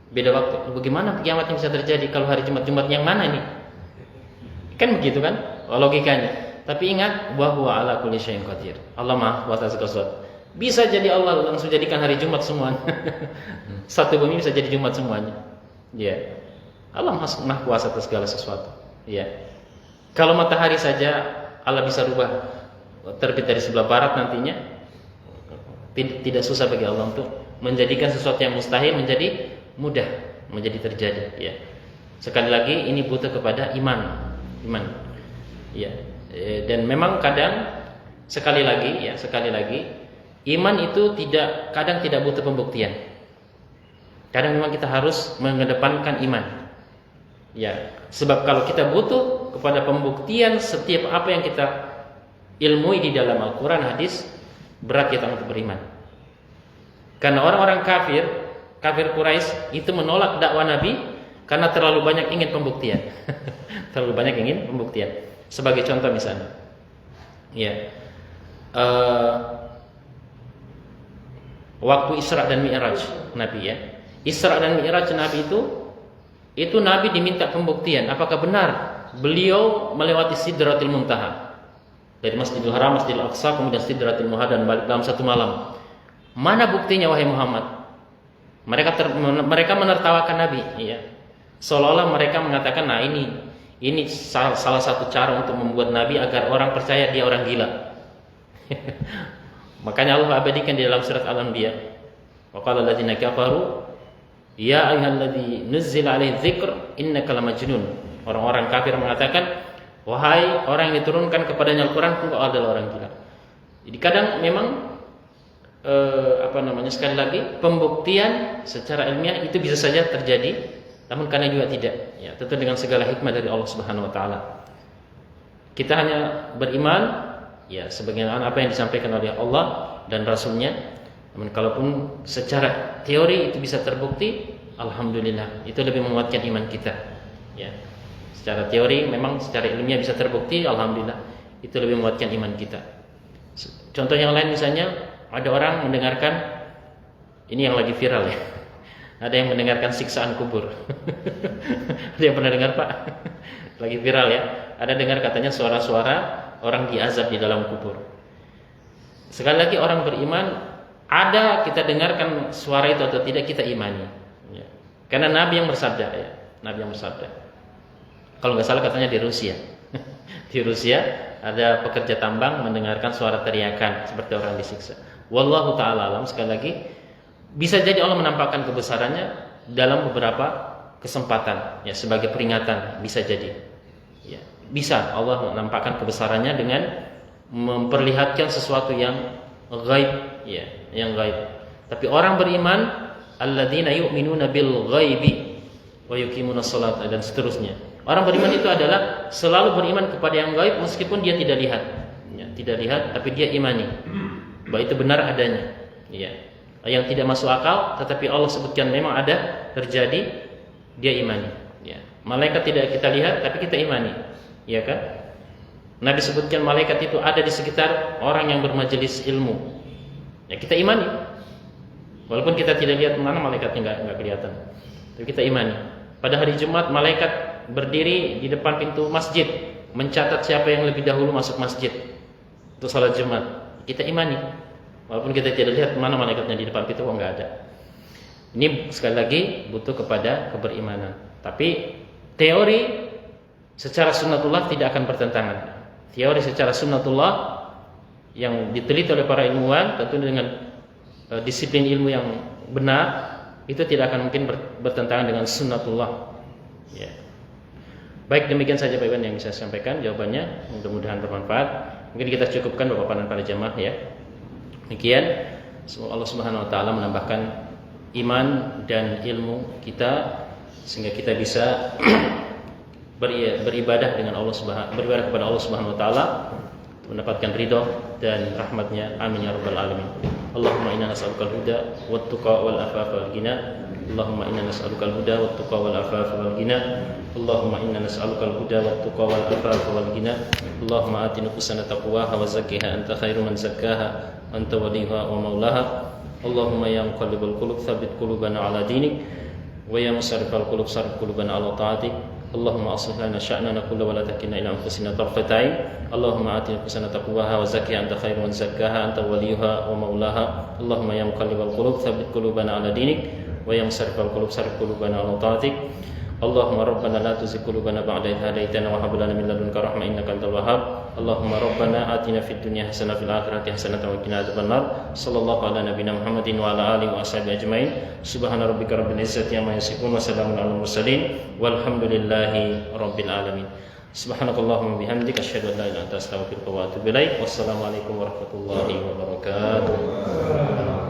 Beda waktu. Bagaimana kiamatnya bisa terjadi kalau hari Jumat? Jumat yang mana ini? Kan begitu kan logikanya. Tapi ingat, wa huwa ala kulli syai'in qadir. Allah Maha Kuasa segala sesuatu. Bisa jadi Allah langsung jadikan hari Jumat semuanya. Satu bumi bisa jadi Jumat semuanya. Ya. Allah Maha Kuasa atas segala sesuatu. Ya. Kalau matahari saja Allah bisa rubah terbit dari sebelah barat nantinya. Tidak susah bagi Allah untuk menjadikan sesuatu yang mustahil menjadi mudah, menjadi terjadi, ya. Sekali lagi ini butuh kepada iman. Ya. Dan memang sekali lagi iman itu kadang tidak butuh pembuktian. Kadang memang kita harus mengedepankan iman. Ya, sebab kalau kita butuh kepada pembuktian setiap apa yang kita ilmui di dalam Al-Qur'an, hadis, berat kita untuk beriman. Karena orang-orang kafir Quraisy itu menolak dakwah Nabi karena terlalu banyak ingin pembuktian. Terlalu banyak ingin pembuktian. Sebagai contoh misalnya, ya, waktu Isra dan Mi'raj Nabi, ya, Isra dan Mi'raj Nabi itu Nabi diminta pembuktian. Apakah benar beliau melewati Sidratul Muntaha dari Masjidil Haram, Masjidil Aqsa, kemudian Sidratul Muntaha dan balik dalam satu malam? Mana buktinya wahai Muhammad? Mereka menertawakan Nabi, ya. Seolah-olah mereka mengatakan, nah ini salah satu cara untuk membuat Nabi agar orang percaya dia orang gila. Makanya Allah abadikan di dalam surat Al-Anbiya. Wa qala alladziina kafaru ya ayyuhalladzi nuzzila 'alaihi dzikr innaka lamajnun. Orang-orang kafir mengatakan, wahai orang yang diturunkan kepadanya Al-Qur'an, engkau adalah orang gila. Jadi kadang memang sekali lagi pembuktian secara ilmiah itu bisa saja terjadi, namun kadang juga tidak, ya, tentu dengan segala hikmah dari Allah Subhanahu wa taala. Kita hanya beriman, ya, sebagaimana apa yang disampaikan oleh Allah dan Rasul-Nya. Namun kalaupun secara teori itu bisa terbukti, alhamdulillah, itu lebih menguatkan iman kita, ya. Secara teori memang secara ilmiah bisa terbukti, alhamdulillah, itu lebih menguatkan iman kita. Contoh yang lain misalnya, ada orang mendengarkan, ini yang lagi viral, ya. Ada yang mendengarkan siksaan kubur. Ada yang pernah dengar, Pak? Lagi viral, ya. Ada dengar katanya suara-suara orang diazab di dalam kubur. Sekali lagi orang beriman, ada kita dengarkan suara itu atau tidak, kita imani, ya. Karena Nabi yang bersabda, ya. Nabi yang bersabda. Kalau nggak salah katanya di Rusia. Di Rusia ada pekerja tambang mendengarkan suara teriakan seperti orang disiksa. Wallahu ta'ala alam, sekali lagi bisa jadi Allah menampakkan kebesarannya dalam beberapa kesempatan, ya, sebagai peringatan, bisa jadi, ya, bisa Allah menampakkan kebesarannya dengan memperlihatkan sesuatu yang gaib, ya, yang gaib. Tapi orang beriman, alladzina yu'minuna bil ghaibi wa yuqimunas shalat, dan seterusnya. Orang beriman itu adalah selalu beriman kepada yang gaib meskipun dia tidak lihat, ya, tidak lihat, tapi dia imani bahwa itu benar adanya, ya. Yang tidak masuk akal tetapi Allah sebutkan memang ada, terjadi, dia imani, ya. Malaikat tidak kita lihat tapi kita imani, ya kan? Nabi sebutkan malaikat itu ada di sekitar orang yang bermajelis ilmu, ya, kita imani. Walaupun kita tidak lihat mana malaikatnya, enggak kelihatan, tapi kita imani. Pada hari Jumat malaikat berdiri di depan pintu masjid mencatat siapa yang lebih dahulu masuk masjid untuk salat Jumat. Kita imani, walaupun kita tidak lihat mana malaikatnya di depan pintu, enggak ada. Ini sekali lagi butuh kepada keberimanan. Tapi teori secara sunnatullah tidak akan bertentangan. Teori secara sunnatullah yang diteliti oleh para ilmuwan tentu dengan disiplin ilmu yang benar, itu tidak akan mungkin bertentangan dengan sunnatullah. Ya. Baik, demikian saja Pak Iwan yang bisa saya sampaikan jawabannya. Mudah-mudahan bermanfaat. Mungkin kita cukupkan Bapak dan para jamaah ya. Demikian. Semoga Allah Subhanahu wa taala menambahkan iman dan ilmu kita sehingga kita bisa beribadah kepada Allah Subhanahu wa taala, mendapatkan ridho dan rahmatnya. Amin ya rabbal alamin. Allahumma inna nas'alukal huda wat tuqa wal afafa wal ghina. Allahumma inna nas'alukal huda wat tuqa wal afafa wal ghina. Allahumma inna nas'alukal huda wat tuqa wal afafa wal ghina. Allahumma ati nufusana taqwaha wa zakkiha anta khairu man zakkaha anta waliyuha wa maulaha. Allahumma ya muqallibal qulub tsabbit qulubana ala dinik wa ya musarrifal qulub sarrif qulubana ala ta'atik. Allahumma aslih lana sya'nana kullahu wa la takilna ila anfusina tarfata 'ain. Allahumma ati nufusana taqwaha wa zakkiha anta khairu man zakkaha anta waliyuha wa maulaha. Allahumma ya muqallibal qulub tsabbit qulubana ala dinik wa ya musarrifal qulub sarrif qulubana ala ta'atik. Allahumma rabbana la tuzigh qulubana ba'da idh hadaytana wa hab lana min ladunka rahmah innaka antal wahhab. Allahumma rabbana atina fid dunya hasanah fil akhirati hasanah wa qina adzabannar. Sallallahu ala nabiyyina Muhammadin wa ala alihi wa ashabihi ajmain. Subhana rabbika rabbil izzati amma yasifun wa salamun alal mursalin walhamdulillahi rabbil alamin. Subhanakallahumma bihamdika asyhadu an la ilaha illa anta astaghfiruka wa atubu ilaik. Wassalamu alaikum warahmatullahi wabarakatuh.